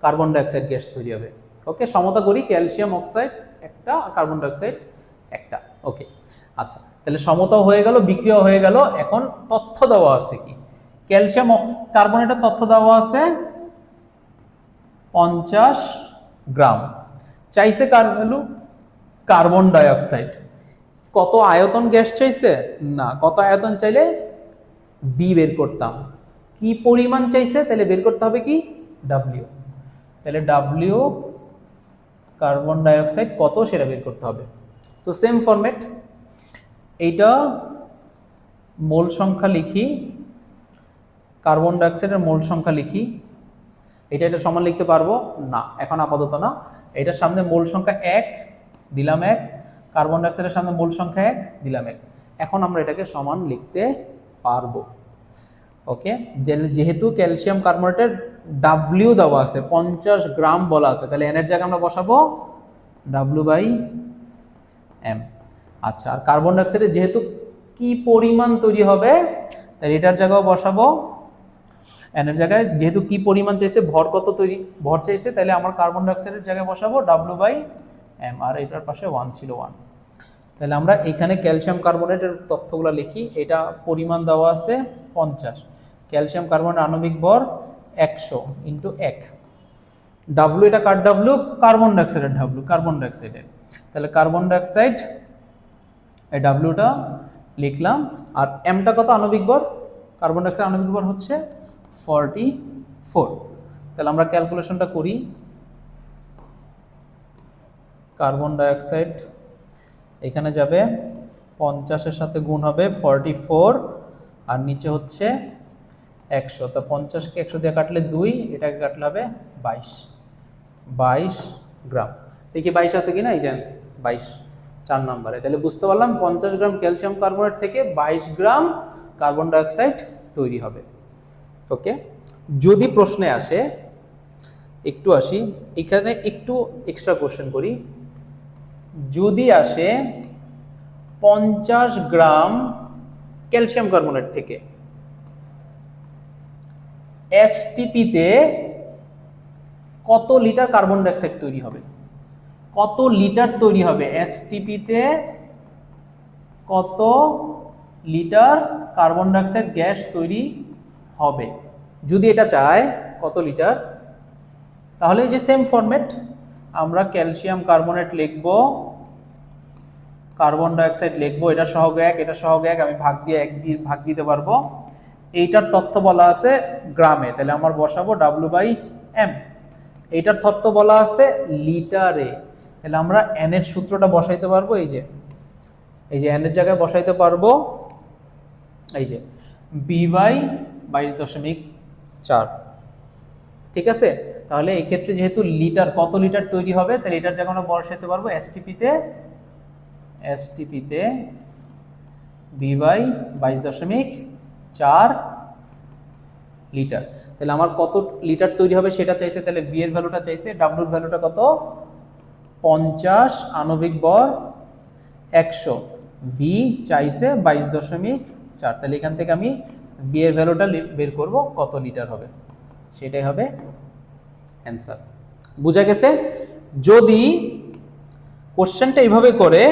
কার্বন ডাইঅক্সাইড গ্যাস তৈরি হবে। ওকে, সমতা করি, ক্যালসিয়াম অক্সাইড একটা, কার্বন ডাইঅক্সাইড একটা। ওকে, আচ্ছা, তাহলে সমতাও হয়ে গেল, বিক্রিয়া হয়ে গেল। এখন তথ্য দেওয়া আছে কি? ক্যালসিয়াম কার্বনেটের তথ্য দেওয়া আছে 50 গ্রাম। চাইছে কার ভ্যালু? Carbon dioxide. কত আয়তন গ্যাস চাইছে? না, কত আয়তন চাইলে ভি বের করতাম। কি পরিমাণ চাইছে? তাহলে বের করতে হবে কি? ডাব্লিউ। তাহলে ডাব্লিউ কার্বন ডাইঅক্সাইড কত সেটা বের করতে হবে। তো সেম ফরম্যাট, এইটা মোল সংখ্যা লিখি, কার্বন ডাইঅক্সাইডের মোল সংখ্যা লিখি। এটা সমান লিখতে পারবো না, এখন আপাতত না। এটার সামনে মোল সংখ্যা 1 দিলাম 1, কার্বন ডাইঅক্সাইডের সামনে মোল সংখ্যা 1 দিলাম 1। এখন আমরা এটাকে সমান লিখতে পারবো। ওকে, যেহেতু ক্যালসিয়াম কার্বনেটের ডাব্লিউ দেওয়া আছে, 50 গ্রাম বলা আছে, তাহলে এন এর জায়গায় আমরা বসাবো W/m। আচ্ছা, আর কার্বন ডাইঅক্সাইডের যেহেতু কি পরিমাণ তৈরি হবে, তাহলে এটার জায়গাও বসাবো এন এর জায়গায়, যেহেতু কি পরিমাণ চাইছে, ভর কত তৈরি, ভর চাইছে, তাহলে আমার কার্বন ডাইঅক্সাইডের জায়গায় বসাবো W/m। আর এটার পাশে 1 ছিল 1। তাহলে আমরা এখানে ক্যালসিয়াম কার্বনেটের তথ্যগুলো লিখি। এটা পরিমাণ দেওয়া আছে 50, ক্যালসিয়াম কার্বনের আণবিক ভর 100 × 1, ডাব্লু, এটা কার ডাব্লু? কার্বন ডাইঅক্সাইডের ডাব্লু, কার্বন ডাইঅক্সাইডের। তাহলে কার্বন ডাইঅক্সাইড এই ডাব্লুটা লিখলাম। আর এমটা কত? আণবিক ভর, কার্বন ডাইঅক্সাইড আণবিক ভর হচ্ছে 44। তাহলে আমরা ক্যালকুলেশনটা করি। কার্বন ডাইঅক্সাইড এখানে যাবে 50-এর সাথে গুণ হবে 44, আর নিচে হচ্ছে 100। তো 50-কে 100 দিয়ে কাটলে 2, এটাকে কাটলে হবে 22 গ্রাম। দেখি 22 আছে কিনা, এই চান্স 22, 4 নম্বরে। তাহলে বুঝতে পারলাম 50 গ্রাম ক্যালসিয়াম কার্বনেট থেকে 22 গ্রাম কার্বন ডাইঅক্সাইড তৈরি হবে। ওকে, যদি প্রশ্নে আসে, একটু আসি এখানে, একটু এক্সট্রা কোশ্চেন করি। যদি আসে 50 গ্রাম ক্যালসিয়াম কার্বনেট থেকে এসটিপিতে কত লিটার কার্বন ডাইঅক্সাইড তৈরি হবে? কত লিটার তৈরি হবে এসটিপিতে? কত লিটার কার্বন ডাইঅক্সাইড গ্যাস তৈরি হবে? যদি এটা চায় কত লিটার, তাহলে এই যে সেম ফরম্যাট, আমরা ক্যালসিয়াম কার্বনেট লিখব, কার্বন ডাইঅক্সাইড লিখবো, এটা সহগ 1, এটা সহগ 1, আমি ভাগ দিয়ে 1 দিয়ে ভাগ দিতে পারবো। এইটার তথ্য বলা আছে গ্রামে, তাহলে আমার বসাবো W/m। এইটার তথ্য বলা আছে লিটারে, তাহলে আমরা n এর সূত্রটা বসাইতে পারবো। এই যে n এর জায়গায় বসাইতে পারবো এই যে V/22.4। ঠিক আছে, তাহলে এই ক্ষেত্রে যেহেতু লিটার, কত লিটার তৈরি হবে, তাহলে এটার জায়গায় আমরা বসাইতে পারবো এসটিপিতে V/22.4 লিটার। তাহলে আমার কত লিটার তৈরি হবে সেটা চাইছে, তাহলে ভি এর ভ্যালুটা চাইছে, ডাব্লুর ভ্যালুটা কত? 50, আণবিক ভর 100, ভি চাইছে 22.4। তাহলে এখান থেকে আমি ভি এর ভ্যালুটা বের করব, কত লিটার হবে, সেটাই হবে অ্যান্সার। বুঝা গেছে? যদি কোশ্চেনটা এইভাবে করে,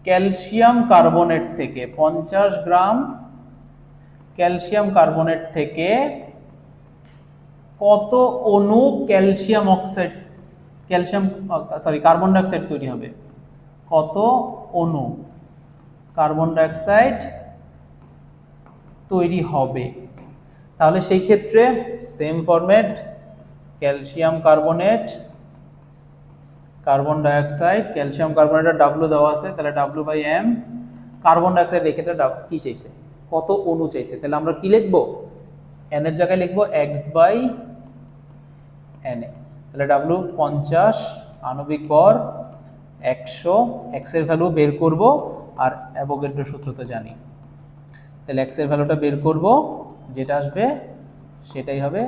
ক্যালসিয়াম কার্বনেট থেকে 50 গ্রাম ক্যালসিয়াম কার্বনেট থেকে কত অণু ক্যালসিয়াম অক্সাইড কার্বন ডাইঅক্সাইড তৈরি হবে, কত অণু কার্বন ডাইঅক্সাইড তৈরি হবে। তাহলে সেই ক্ষেত্রে same format, calcium carbonate, carbon dioxide, calcium কার্বনেটের ডাব্লু দেওয়া আছে, তাহলে W by M, carbon dioxide এক্ষেত্রে কি চাইছে, কত অণু চাইছে, তাহলে আমরা কি লিখবো, এন এর জায়গায় লিখবো এক্স বাই এন এ। তাহলে ডাব্লু 50, আণবিক ভর 100, এক্স এর ভ্যালু বের করব, আর অ্যাভোগাড্রো সূত্র তো জানি, তাহলে এক্স এর ভ্যালুটা বের করব, যেটা আসবে সেটাই হবে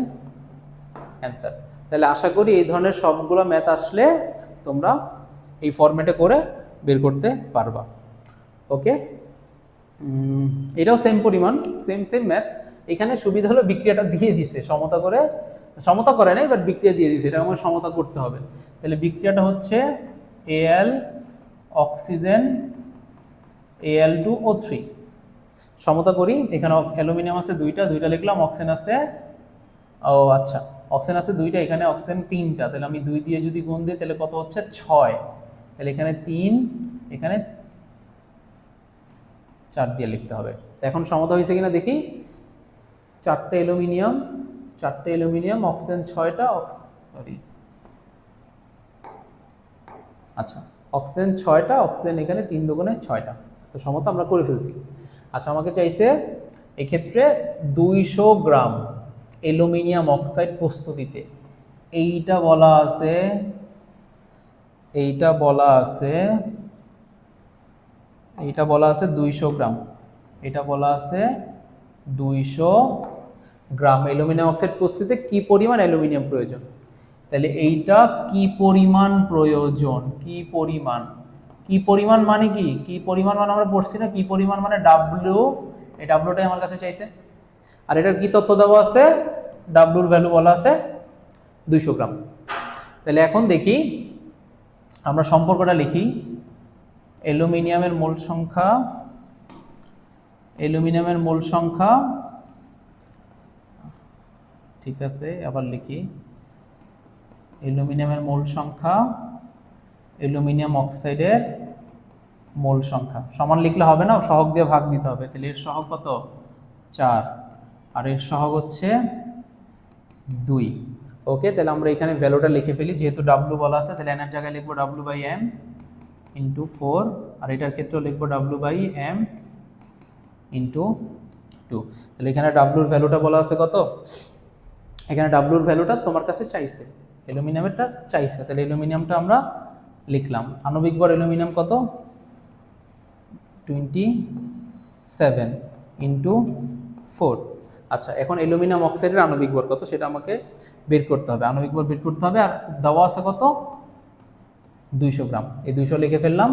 অ্যান্সার। তাহলে আশা করি এই ধরনের সবগুলো ম্যাথ আসলে তোমরা এই ফরম্যাটে করে বের করতে পারবা। ওকে, এটাও সেম পরিমাণ, সেম ম্যাথ। এখানে সুবিধা হলো বিক্রিয়াটা দিয়ে দিছে, সমতা করে নাই, বাট বিক্রিয়া দিয়ে দিছে, এটা আমার সমতা করতে হবে। তাহলে বিক্রিয়াটা হচ্ছে Al অক্সিজেন Al2O3, সমতা করি। এখানে অ্যালুমিনিয়াম আছে দুইটা লিখলাম, অক্সিজেন আছে, ও আচ্ছা অক্সিজেন আছে দুইটা, এখানে অক্সিজেন 3টা, তাহলে আমি 2 দিয়ে যদি গুণ দিই তাহলে কত হচ্ছে 6, তাহলে এখানে 3, এখানে 4 দিয়ে লিখতে হবে। এখন সমতা হয়েছে কিনা দেখি, 4টে অ্যালুমিনিয়াম, অক্সিজেন 6টা, আচ্ছা অক্সিজেন 6টা, অক্সিজেন এখানে 3 দুগুণে 6টা, তো সমতা আমরা করে ফেলছি। আচ্ছা আমাকে চাইছে এক্ষেত্রে 200 গ্রাম অ্যালুমিনিয়াম অক্সাইড প্রস্তুতিতে, এইটা বলা আছে 200 গ্রাম, এটা বলা আছে 200 গ্রাম অ্যালুমিনিয়াম অক্সাইড প্রস্তুতিতে কি পরিমাণ অ্যালুমিনিয়াম প্রয়োজন। তাহলে এইটা কি পরিমাণ প্রয়োজন, কি পরিমাণ মানে কি পরিমাণ মানে আমরা পড়ছি না, কি পরিমাণ মানে ডাব্লিউ, এই ডাব্লিউটাই আমার কাছে চাইছে। আর এটার কি তথ্য দেওয়া আছে, ডাব্লিউর ভ্যালু বলা আছে 200 গ্রাম। তাহলে এখন দেখি আমরা সম্পর্কটা লিখি, অ্যালুমিনিয়ামের মোল সংখ্যা, ঠিক আছে আবার লিখি, অ্যালুমিনিয়ামের মোল সংখ্যা অ্যালুমিনিয়াম অক্সাইডের মোল সংখ্যা সমান লিখলে হবে না, সহগ দিয়ে ভাগ দিতে হবে। তাহলে এর সহগ কত 4, আর এর সহগ হচ্ছে 2। ওকে, তাহলে আমরা এখানে ভ্যালুটা লিখে ফেলি, যেহেতু ডাব্লু বলা আছে, তাহলে এন এর জায়গায় লিখবো ডাব্লু বাই এম ইন্টু 4, আর এটার ক্ষেত্রেও লিখবো ডাব্লু বাই এম ইন্টু 2। তাহলে এখানে ডাব্লুর ভ্যালুটা বলা আছে কত, এখানে ডাব্লুর ভ্যালুটা তোমার কাছে চাইছে, অ্যালুমিনিয়ামেরটা চাইছে, তাহলে অ্যালুমিনিয়ামটা আমরা লিখলাম। আণবিক ভর অ্যালুমিনিয়াম কত 27 ইন্টু 4। আচ্ছা এখন অ্যালুমিনিয়াম অক্সাইডের আণবিক ভর কত সেটা আমাকে বের করতে হবে, আণবিক ভর বের করতে হবে। আর দেওয়া আছে কত 200 গ্রাম, এই 200 লিখে ফেললাম,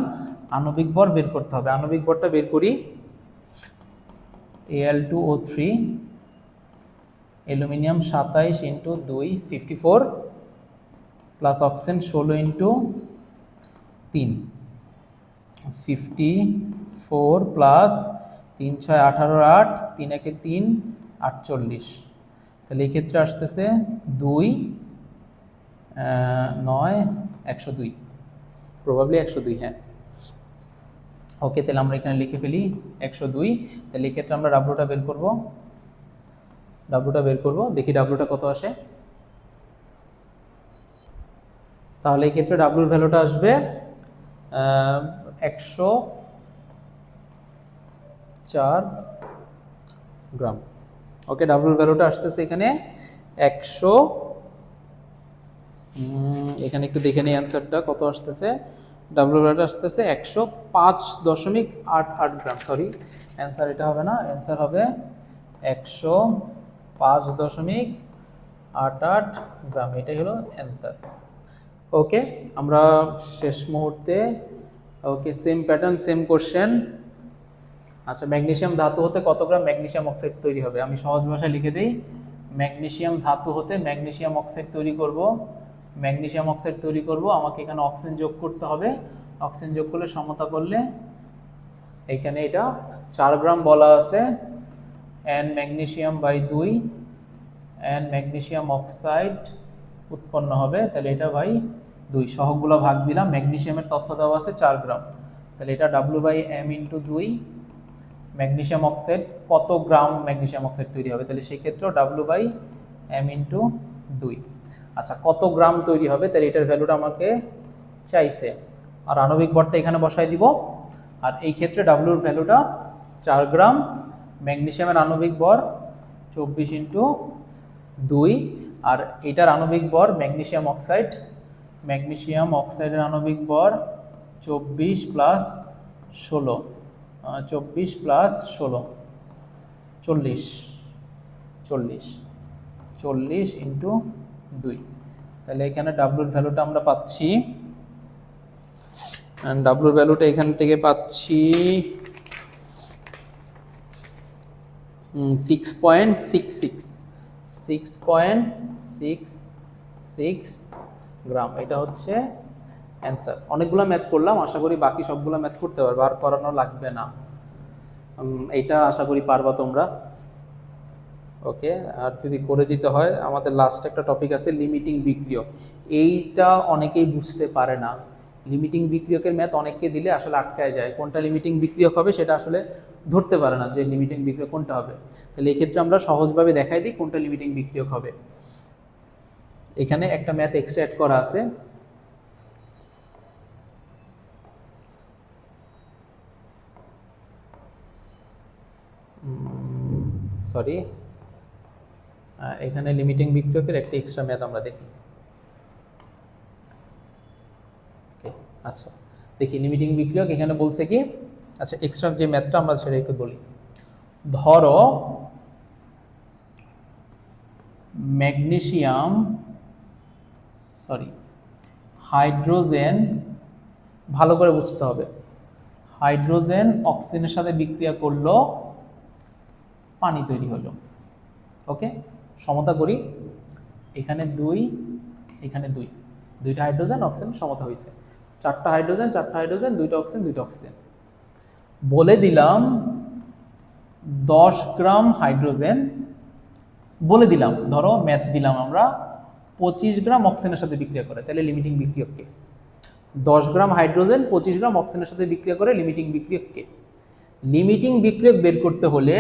আণবিক ভর বের করতে হবে। আণবিক ভরটা বের করি, Al2O3 aluminium 27 into 2 54 plus oxygen 16 into 3 54 plus 3 6 18 8 3 1 3 48, তাহলে এই ক্ষেত্রে আসতেছে 2 9 102, প্রবাবলি 102, হ্যাঁ ওকে। তাহলে আমরা এখানে লিখে ফেলি 102। তাহলে এই ক্ষেত্রে আমরা ডাব্লুটা বের করব, দেখি ডাব্লুটা কত আসে। তাহলে এই ক্ষেত্রে ডাব্লুর ভ্যালুটা আসবে 104 গ্রাম। ওকে, ডাব্লুর ভ্যালুটা আসতেছে এখানে 100, এখানে একটু দেখে নিই অ্যান্সারটা কত আসতেছে। ডাব্লুর ভ্যালুটা আসতেছে 105.88 গ্রাম, সরি অ্যান্সার এটা হবে না, অ্যান্সার হবে 105.88 গ্রাম, এটাই হলো অ্যান্সার। ওকে, আমরা শেষ মুহূর্তে, ওকে সেম প্যাটার্ন সেম কোশ্চেন। আচ্ছা ম্যাগনেসিয়াম ধাতু হতে কত গ্রাম ম্যাগনেসিয়াম অক্সাইড তৈরি হবে, আমি সহজ ভাষায় লিখে দিই, ম্যাগনেসিয়াম ধাতু হতে ম্যাগনেসিয়াম অক্সাইড তৈরি করব। ম্যাগনেসিয়াম অক্সাইড তৈরি করব, আমাকে এখানে অক্সিজেন যোগ করতে হবে। অক্সিজেন যোগ করলে সমতা করলে এখানে এটা 4 গ্রাম বলা আছে। N magnesium by 2 n magnesium oxide উৎপন্ন হবে, তাহলে এটা বাই 2 সহগগুলো ভাগ দিলাম। ম্যাগনেসিয়ামের তথ্য দেওয়া আছে 4 গ্রাম, তাহলে এটা W by M into 2। Magnesium oxide কত গ্রাম ম্যাগনেসিয়াম অক্সাইড তৈরি হবে, তাহলে সেই ক্ষেত্রে ডাব্লিউ বাই এম ইন্টু 2। আচ্ছা, কত গ্রাম তৈরি হবে, তাহলে এটার ভ্যালুটা আমাকে চাইছে, আর আণবিক ভরটা এখানে বসাই দিব। আর এই ক্ষেত্রে ডাব্লিউর ভ্যালুটা 4 গ্রাম, ম্যাগনেসিয়ামের আণবিক ভর 24 ইন্টু 2, আর এটার আণবিক ভর ম্যাগনেসিয়াম অক্সাইডের আণবিক ভর 24 প্লাস 16, 24 প্লাস 16 40 ইন্টু 2, তাহলে এখানে ডাব্লুর ভ্যালুটা আমরা পাচ্ছি, ডাব্লুর ভ্যালুটা এখান থেকে পাচ্ছি 6.66 গ্রাম। এটা হচ্ছে অ্যান্সার। অনেকগুলো ম্যাথ করলাম, আশা করি বাকি সবগুলো ম্যাথ করতে পারবে, আর করানো লাগবে না। এইটা আশা করি পারবা তোমরা। ওকে, আর যদি করে দিতে হয়, আমাদের লাস্ট একটা টপিক আছে লিমিটিং বিক্রিয়ক। এইটা অনেকেই বুঝতে পারে না। লিমিটিং বিক্রিয়কের ম্যাথ অনেককে দিলে আসলে আটকায় যায়, কোনটা লিমিটিং বিক্রিয়ক হবে সেটা আসলে ধরতে পারে না যে লিমিটিং বিক্রিয়ক কোনটা হবে। তাহলে এই ক্ষেত্রে আমরা সহজভাবে দেখাই দিই কোনটা লিমিটিং বিক্রিয়ক হবে। এখানে একটা ম্যাথ এক্সট্রা অ্যাড করা আছে। সরি, এখানে লিমিটিং বিক্রিয়কের একটা এক্সট্রা ম্যাথ আমরা দেখি। আচ্ছা, দেখি লিমিটিং বিক্রিয়ক এখানে বলছে কি। আচ্ছা, এক্সট্রা যে ম্যাথটা আমরা সেটা একটু বলি। ধরো হাইড্রোজেন, ভালো করে বুঝতে হবে, হাইড্রোজেন অক্সিজেনের সাথে বিক্রিয়া করলো, পানি তৈরি হলো। ওকে, সমতা করি। এখানে 2, এখানে 2, দুইটা হাইড্রোজেন অক্সিজেন সমতা হয়েছে। 4টা হাইড্রোজেন 2টা অক্সিজেন 2টা অক্সিজেন। বলে দিলাম 10 গ্রাম হাইড্রোজেন, বলে দিলাম, ধরো ম্যাথ দিলাম আমরা 25 গ্রাম অক্সিজেনের সাথে বিক্রিয়া করে, তাহলে লিমিটিং বিক্রিয়ককে। 10 গ্রাম হাইড্রোজেন 25 গ্রাম অক্সিজেনের সাথে বিক্রিয়া করে, লিমিটিং বিক্রিয়ককে। লিমিটিং বিক্রিয়ক বের করতে হলে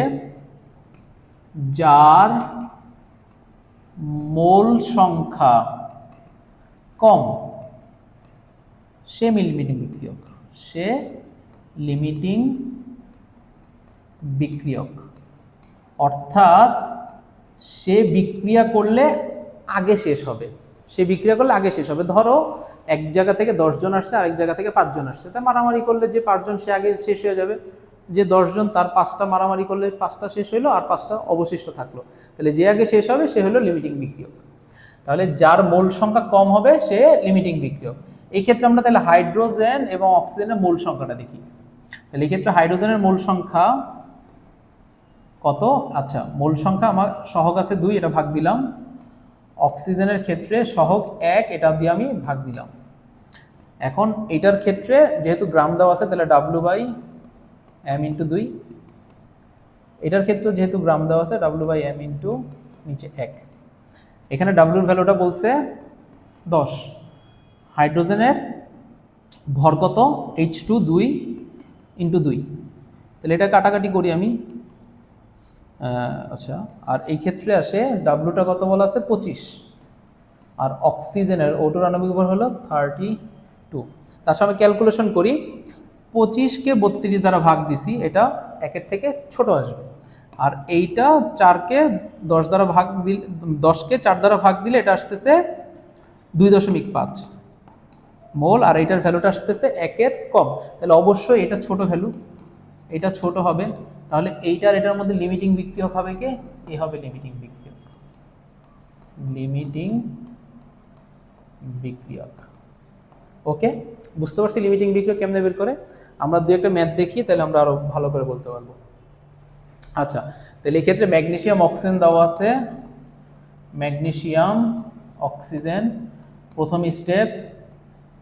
যার মোল সংখ্যা কম সে লিমিটিং বিক্রিয়ক, অর্থাৎ সে বিক্রিয়া করলে আগে শেষ হবে। ধরো এক জায়গা থেকে 10 জন আসছে, আরেক জায়গা থেকে 5 জন আসছে, তাই মারামারি করলে যে 5 জন সে আগে শেষ হয়ে যাবে। যে 10 জন তার 5টা মারামারি করলে 5টা শেষ হইলো, আর 5টা অবশিষ্ট থাকলো, তাহলে যে আগে শেষ হবে সে হলো লিমিটিং বিক্রিয়ক। তাহলে যার মোল সংখ্যা কম হবে সে লিমিটিং বিক্রিয়ক। এই ক্ষেত্রে আমরা তাহলে হাইড্রোজেন এবং অক্সিজেনের মোল সংখ্যাটা দেখি। তাহলে এই ক্ষেত্রে হাইড্রোজেনের মোল সংখ্যা কত? আচ্ছা, মোল সংখ্যা আমার সহগ আছে 2, এটা ভাগ দিলাম। অক্সিজেনের ক্ষেত্রে সহগ 1, এটা দিয়ে আমি ভাগ দিলাম। এখন এটার ক্ষেত্রে যেহেতু গ্রাম দেওয়া আছে, তাহলে ডাব্লিউ বাই এম ইন্টু 2। এটার ক্ষেত্রে যেহেতু গ্রাম দেওয়া আছে, ডাব্লিউ বাই এম ইন্টু নিচে 1। এখানে ডাব্লিউর ভ্যালুটা বলছে 10। হাইড্রোজেনের ভর কত? H2 2 ইন্টু 2, তাহলে এটা কাটাকাটি করি আমি। আচ্ছা, আর এই ক্ষেত্রে আসে ডাব্লুটা কত বলা আছে? 25, আর অক্সিজেনের O2 আণবিক ভর হলো 32। তার সাথে ক্যালকুলেশন করি, 25কে 32 দ্বারা ভাগ দিছি, এটা 1-এর থেকে ছোট আসবে। আর এইটা 4কে 10 দ্বারা ভাগ দিলে, 10কে 4 দ্বারা ভাগ দিলে এটা আসতেছে 2.5 মোল, আর এইটার ভ্যালুটা আসতেছে 1-এর কম। তাহলে অবশ্যই এটা ছোট ভ্যালু, এটা ছোট হবে। তাহলে এইটার এটার মধ্যে লিমিটিং বিক্রিয়ক হবে কে? এ হবে লিমিটিং বিক্রিয়ক। ওকে, বুঝতে পারছি লিমিটিং বিক্রিয়ক কেমনে বের করে। আমরা দুই একটা ম্যাথ দেখি, তাহলে আমরা আরো ভালো করে বলতে পারবো। আচ্ছা, তাহলে এই ক্ষেত্রে ম্যাগনেসিয়াম অক্সিজেন দেওয়া আছে ম্যাগনেসিয়াম অক্সিজেন, প্রথম স্টেপ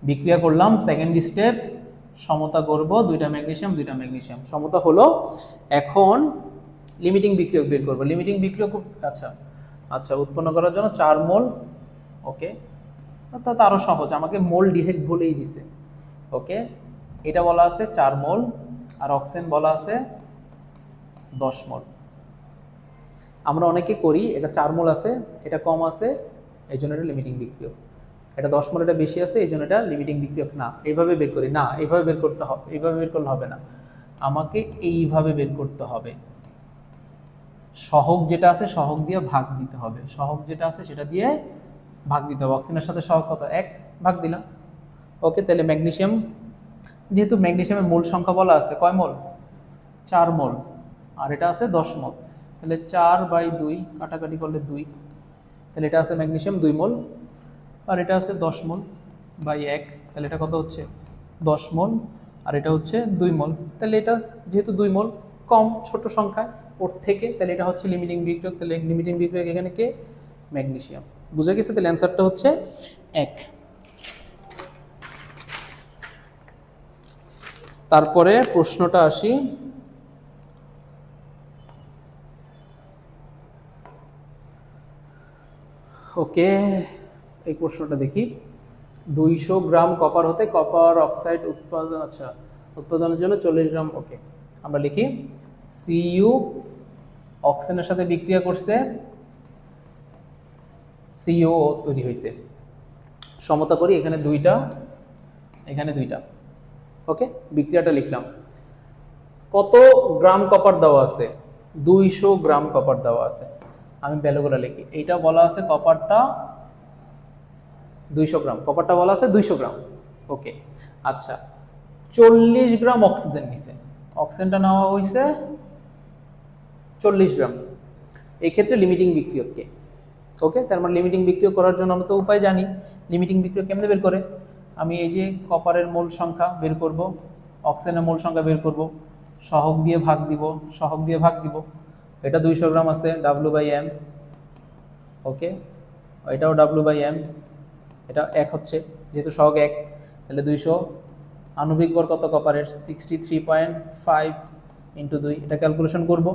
বিক্রিয়া করলাম, সেকেন্ড স্টেপ সমতা করব, দুইটা ম্যাগনেসিয়াম সমতা হলো। এখন লিমিটিং বিক্রিয়ক বের করব। লিমিটিং বিক্রিয়ক আচ্ছা উৎপন্ন করার জন্য 4 মোল, ওকে, অর্থাৎ আরও সহজ, আমাকে মোল ডিরেক্ট বলেই দিছে। ওকে, এটা বলা আছে 4 মোল আর অক্সিজেন বলা আছে 10 মোল। আমরা অনেকে করি এটা 4 মোল আছে, এটা কম আছে, এই জন্য এটা লিমিটিং বিক্রিয়ক। এটা 10 মোল, এটা বেশি আছে, এই জন্য এটা লিমিটিং বিক্রিয়ক না। এইভাবে বের করি না, এইভাবে বের করতে হবে, এইভাবে বের করলে হবে না, আমাকে এইভাবে বের করতে হবে। সহগ যেটা আছে সহগ দিয়ে ভাগ দিতে হবে, সহগ যেটা আছে সেটা দিয়ে ভাগ দিতে হবে। অক্সিজেনের সাথে সহগ কত? 1, ভাগ দিলাম। ওকে, তাহলে ম্যাগনেসিয়াম, যেহেতু ম্যাগনেসিয়ামের মোল সংখ্যা বলা আছে, কয় মোল? 4 মোল, আর এটা আছে 10 মোল, তাহলে 4/2 কাটাকাটি করলে 2, তাহলে এটা আছে ম্যাগনেসিয়াম 2 মোল, আর এটা আছে 10 মোল বাই 1, তাহলে এটা কত হচ্ছে? 10 মোল, আর এটা হচ্ছে 2 মোল। তাহলে এটা যেহেতু 2 মোল কম, ছোট সংখ্যা ওর থেকে, তাহলে এটা হচ্ছে লিমিটিং বিক্রিয়ক। তাহলে লিমিটিং বিক্রিয়ক এখানে কে? ম্যাগনেসিয়াম। বুঝে গেছে? তাহলে অ্যান্সারটা হচ্ছে 1। তারপরে প্রশ্নটা আসি, ওকে, এই প্রশ্নটা দেখি। 200 গ্রাম কপার হতে কপার অক্সাইড উৎপাদন, উৎপাদনের জন্য 40 গ্রাম, ওকে, আমরা লিখি Cu অক্সিজেনের সাথে বিক্রিয়া করছে, CO তৈরি হয়েছে, সমতা করি, এখানে 2টা, এখানে 2টা, ওকে, বিক্রিয়াটা লিখলাম। কত গ্রাম কপার দেওয়া আছে? 200 গ্রাম কপার দেওয়া আছে। আমি ভ্যালুগুলো লিখি। এইটা বলা আছে কপারটা 200 গ্রাম, কপারটা বলা আছে 200 গ্রাম, ওকে। আচ্ছা, 40 গ্রাম অক্সিজেন নিছে, অক্সিজেনটা নেওয়া হয়েছে 40 গ্রাম। এই ক্ষেত্রে লিমিটিং বিক্রিয়ককে, ওকে, তার মানে লিমিটিং বিক্রিয়ক করার জন্য আমরা তো উপায় জানি। লিমিটিং বিক্রিয়ক কেমনে বের করে? আমি এই যে কপারের মোল সংখ্যা বের করব, অক্সিজেনের মোল সংখ্যা বের করব, সহগ দিয়ে ভাগ দিব, সহগ দিয়ে ভাগ দিব। এটা 200 গ্রাম আছে, W/M, ওকে, এটাও W/M, এটা 1 হচ্ছে, যেহেতু সহগ 1, তাহলে 200। আণবিক ভর কত কপারের? 63.5 × 2, এটা ক্যালকুলেশন করব।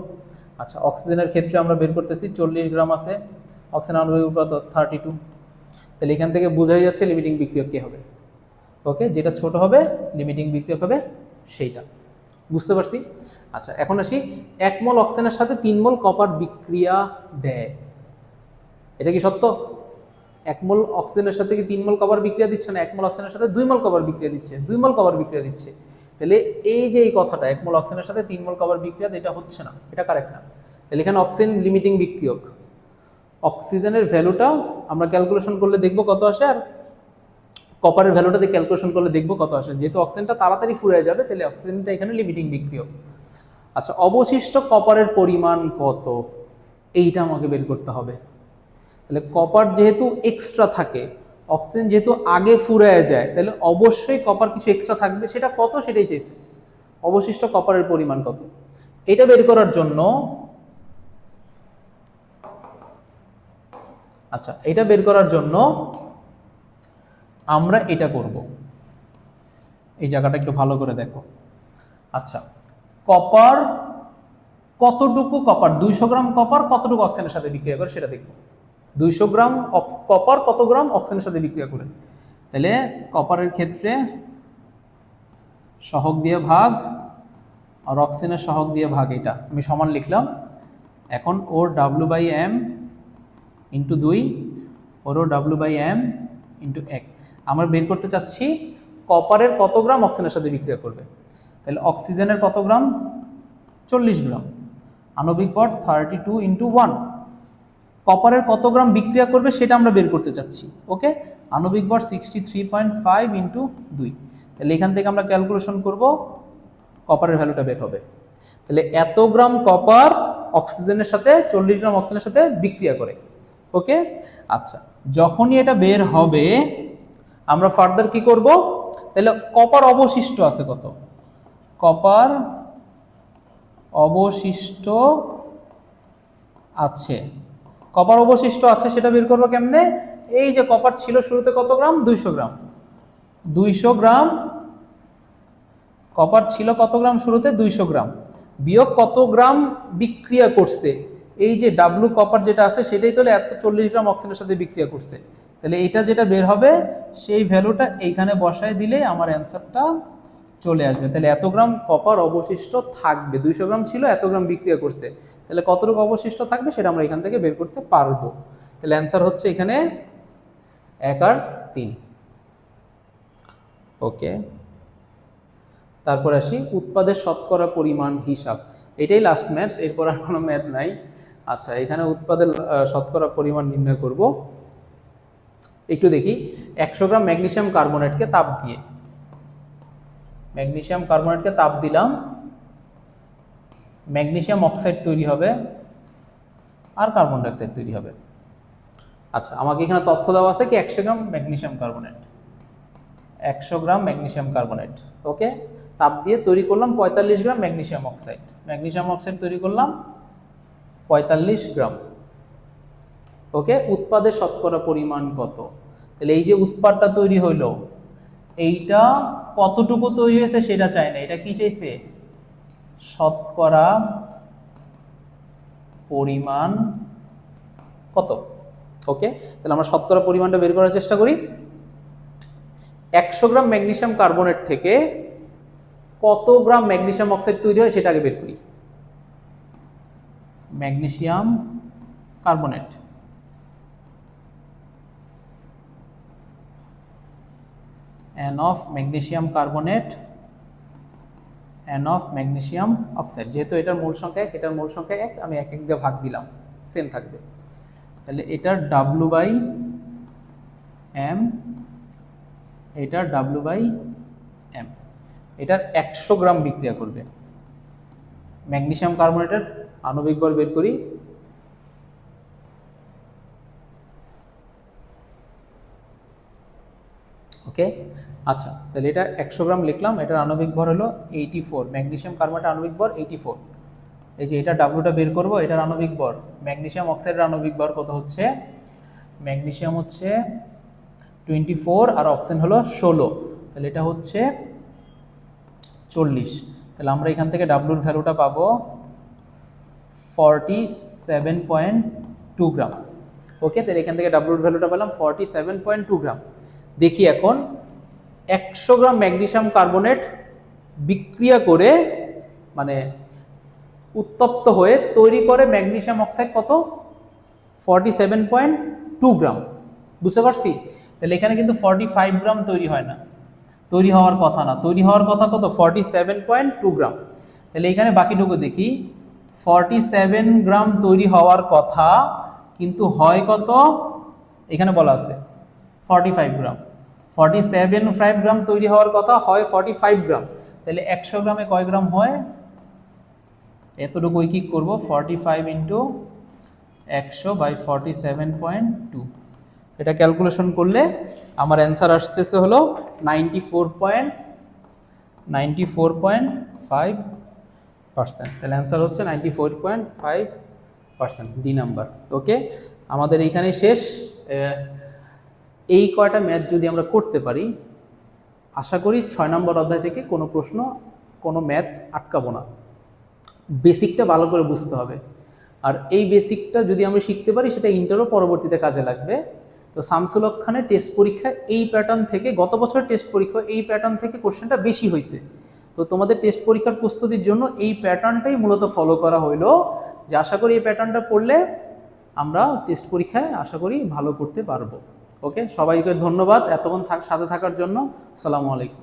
আচ্ছা, অক্সিজেনের ক্ষেত্রে আমরা বের করতেছি 40 গ্রাম আছে, অক্সিজেন আণবিক ভর কত? 32। তাহলে এখান থেকে বোঝাই যাচ্ছে লিমিটিং বিক্রিয়ক কী হবে। ওকে, যেটা ছোট হবে লিমিটিং বিক্রিয়ক হবে সেইটা, বুঝতে পারছি? আচ্ছা, এখন আসি, 1 মোল অক্সিজেনের সাথে 3 মোল কপার বিক্রিয়া দেয়, এটা কি সত্য? 1 মোল অক্সিজেনের সাথে কি 3 মোল কপার বিক্রিয়া দিচ্ছে না? 1 মোল অক্সিজেনের সাথে 2 মোল কপার বিক্রিয়া দিচ্ছে, 2 মোল কপার বিক্রিয়া দিচ্ছে। তাহলে এই যে এই কথাটা 1 মোল অক্সিজেনের সাথে 3 মোল কপার বিক্রিয়া, এটা হচ্ছে না, এটা কারেক্ট না। তাহলে এখানে অক্সিজেন লিমিটিং বিক্রিয়ক, অক্সিজেনের ভ্যালুটা আমরা ক্যালকুলেশন করলে দেখবো কত আসে, আর কপারের ভ্যালুটা দিয়ে ক্যালকুলেশন করলে দেখবো কত আসে। যেহেতু অক্সিজেনটা তাড়াতাড়ি ফুরিয়ে যাবে, তাহলে অক্সিজেনটা এখানে লিমিটিং বিক্রিয়ক। আচ্ছা, অবশিষ্ট কপারের পরিমাণ কত? এইটা আমাকে বের করতে হবে। তাহলে কপার যেহেতু এক্সট্রা থাকে, অক্সিজেন যেহেতু আগে ফুরিয়ে যায়, তাহলে অবশ্যই কপার কিছু এক্সট্রা থাকবে, সেটা কত সেটাই চাইছে। অবশিষ্ট কপারের পরিমাণ কত, এটা বের করার জন্য, আচ্ছা, এটা বের করার জন্য আমরা এটা করব। এই জায়গাটা একটু ভালো করে দেখো। আচ্ছা, কপার কতটুকু, কপার 200 গ্রাম কপার কতটুকু অক্সিজেনের সাথে বিক্রিয়া করে সেটা দেখব। 200 গ্রাম কপার কত গ্রাম অক্সিজেনের সাথে বিক্রিয়া করে? তাহলে কপারের ক্ষেত্রে সহগ দিয়ে ভাগ আর অক্সিজেনের সহগ দিয়ে ভাগ, এটা আমি সমান লিখলাম। এখন ওর W/M × 2, ওরও W/M × 1। আমরা বের করতে চাচ্ছি কপারের কত গ্রাম অক্সিজেনের সাথে বিক্রিয়া করবে। তাহলে অক্সিজেনের কত গ্রাম? 40 গ্রাম, আণবিক ভর 32 × 1। কপারের কত গ্রাম বিক্রিয়া করবে সেটা আমরা বের করতে চাচ্ছি, ওকে। আণবিক ভর 63.5 × 2। তাহলে এখান থেকে আমরা ক্যালকুলেশন করব, কপারের ভ্যালুটা বের হবে। তাহলে এত গ্রাম কপার অক্সিজেনের সাথে 40 গ্রাম অক্সিজেনের সাথে বিক্রিয়া করে, ওকে। আচ্ছা, যখনই এটা বের হবে আমরা ফার্দার কি করব? তাহলে কপার অবশিষ্ট আছে কত? কপার অবশিষ্ট আছে কপার অবশিষ্ট আছে সেটা বের করবো কেমনে? এই যে কপার ছিল শুরুতে কত গ্রাম? 200 গ্রাম। 200 গ্রাম কপার ছিল কত গ্রাম শুরুতে? 200 গ্রাম, বিয়োগ কত গ্রাম বিক্রিয়া করছে, এই যে ডাব্লু কপার যেটা আছে সেটাই তাহলে এত 40 গ্রাম অক্সিজেনের সাথে বিক্রিয়া করছে। তাহলে এটা যেটা বের হবে সেই ভ্যালুটা এইখানে বসায় দিলে আমার অ্যান্সারটা চলে আসবে। তাহলে এত গ্রাম কপার অবশিষ্ট থাকবে, 200 গ্রাম ছিল, এত গ্রাম বিক্রিয়া করছে, তাহলে কতটুকু অবশিষ্ট থাকবে সেটা আমরা এখান থেকে বের করতে পারবো। তাহলে অ্যান্সার হচ্ছে এখানে 1 আর 3। ওকে, তারপর আসি উৎপাদের শতকরা পরিমাণ হিসাব। এটাই লাস্ট ম্যাথ, এরপর আর কোনো ম্যাথ নাই। আচ্ছা, এখানে উৎপাদের শতকরা পরিমাণ নির্ণয় করব। একটু দেখি, 100 গ্রাম ম্যাগনেসিয়াম কার্বনেটকে তাপ দিয়ে, ম্যাগনেসিয়াম কার্বনেটকে তাপ দিলাম, ম্যাগনেসিয়াম অক্সাইড তৈরি হবে আর কার্বন ডাইঅক্সাইড তৈরি হবে। আচ্ছা, আমাকে এখানে তথ্য দেওয়া আছে কি 100 গ্রাম ম্যাগনেসিয়াম কার্বনেট, 100 গ্রাম ম্যাগনেসিয়াম কার্বনেট। ওকে, তাপ দিয়ে তৈরি করলাম 45 গ্রাম ম্যাগনেসিয়াম অক্সাইড, ম্যাগনেসিয়াম অক্সাইড তৈরি করলাম 45 গ্রাম। ওকে, উৎপাদের শতকরা পরিমাণ কত? তাহলে এই যে উৎপাদটা তৈরি হইলো, এইটা কতটুকু তৈরি হয়েছে সেটা চাই না, এটা কি চাইছে? শতকরা পরিমাণ কত। ওকে, তাহলে আমরা শতকরা পরিমাণটা বের করার চেষ্টা করি। 100 গ্রাম ম্যাগনেসিয়াম কার্বনেট থেকে কত গ্রাম ম্যাগনেসিয়াম অক্সাইড তৈরি হয় সেটা আগে বের করি। Magnesium carbonate, N of magnesium carbonate, N of magnesium oxide, যেহেতু এটার মূল সংখ্যা 1, এটার মূল সংখ্যা 1, আমি 1 দিয়ে ভাগ দিলাম, সেম থাকবে। তাহলে এটার W বাই M, এটার W বাই M, এটার 100 গ্রাম বিক্রিয়া করবে। ম্যাগনেসিয়াম কার্বনেটের আণবিক ভর বের করি। ওকে, আচ্ছা, তাহলে এটা 100 গ্রাম লিখলাম, এটার আণবিক ভর হলো 84, ম্যাগনেসিয়াম কার্বনেটের আণবিক ভর 84। এই যে এটা ডাব্লুটা বের করব, এটার আণবিক ভর, ম্যাগনেসিয়াম অক্সাইডের আণবিক ভর কত হচ্ছে? ম্যাগনেসিয়াম হচ্ছে 24 আর অক্সিজেন হলো 16, তাহলে এটা হচ্ছে 40। তাহলে আমরা এখান থেকে ডাব্লুর ভ্যালুটা পাবো 47.2 গ্রাম। ওকে, তাহলে এখান থেকে ডাব্লুর ভ্যালুটা পেলাম 47.2 গ্রাম। দেখি এখন 100 গ্রাম ম্যাগনেসিয়াম কার্বনেট বিক্রিয়া করে, মানে উত্তপ্ত হয়ে তৈরি করে ম্যাগনেসিয়াম অক্সাইড কত? 47.2 গ্রাম। বুঝতে পারছি? তাহলে এখানে কিন্তু 45 গ্রাম তৈরি হয় না, তৈরি হওয়ার কথা না, তৈরি হওয়ার কথা কত? 47.2 গ্রাম। তাহলে এখানে বাকিটুকু দেখি, 47 গ্রাম তৈরি হওয়ার কথা, কিন্তু হয় কত? এখানে বলা আছে 45 গ্রাম। 47 গ্রাম তৈরি হওয়ার কথা, হয় 45 গ্রাম। তাহলে 100 গ্রামে কয় গ্রাম হয়? এতটুকু কি করব, 45 ইন্টু 100 বাই 47.2, এটা ক্যালকুলেশন করলে আমার অ্যান্সার আসতেছে হলো 94.5%। তাহলে অ্যান্সার হচ্ছে 94.5%, ডি নাম্বার। ওকে, আমাদের এইখানেই শেষ। এই কয়টা ম্যাথ যদি আমরা করতে পারি, আশা করি 6 নম্বর অধ্যায় থেকে কোনো প্রশ্ন, কোনো ম্যাথ আটকাবো না। বেসিকটা ভালো করে বুঝতে হবে, আর এই বেসিকটা যদি আমরা শিখতে পারি সেটা ইন্টারও পরবর্তীতে কাজে লাগবে। তো শামসুল হক খানের টেস্ট পরীক্ষা এই প্যাটার্ন থেকে, গত বছর টেস্ট পরীক্ষা এই প্যাটার্ন থেকে কোশ্চেনটা বেশি হয়েছে। তো তোমাদের টেস্ট পরীক্ষার প্রস্তুতির জন্য এই প্যাটার্নটাই মূলত ফলো করা হইলো, যে আশা করি এই প্যাটার্নটা পড়লে আমরা টেস্ট পরীক্ষায় আশা করি ভালো করতে পারবো। ওকে, সবাইকে ধন্যবাদ এতক্ষণ সাথে থাকার জন্য। আসসালামু আলাইকুম।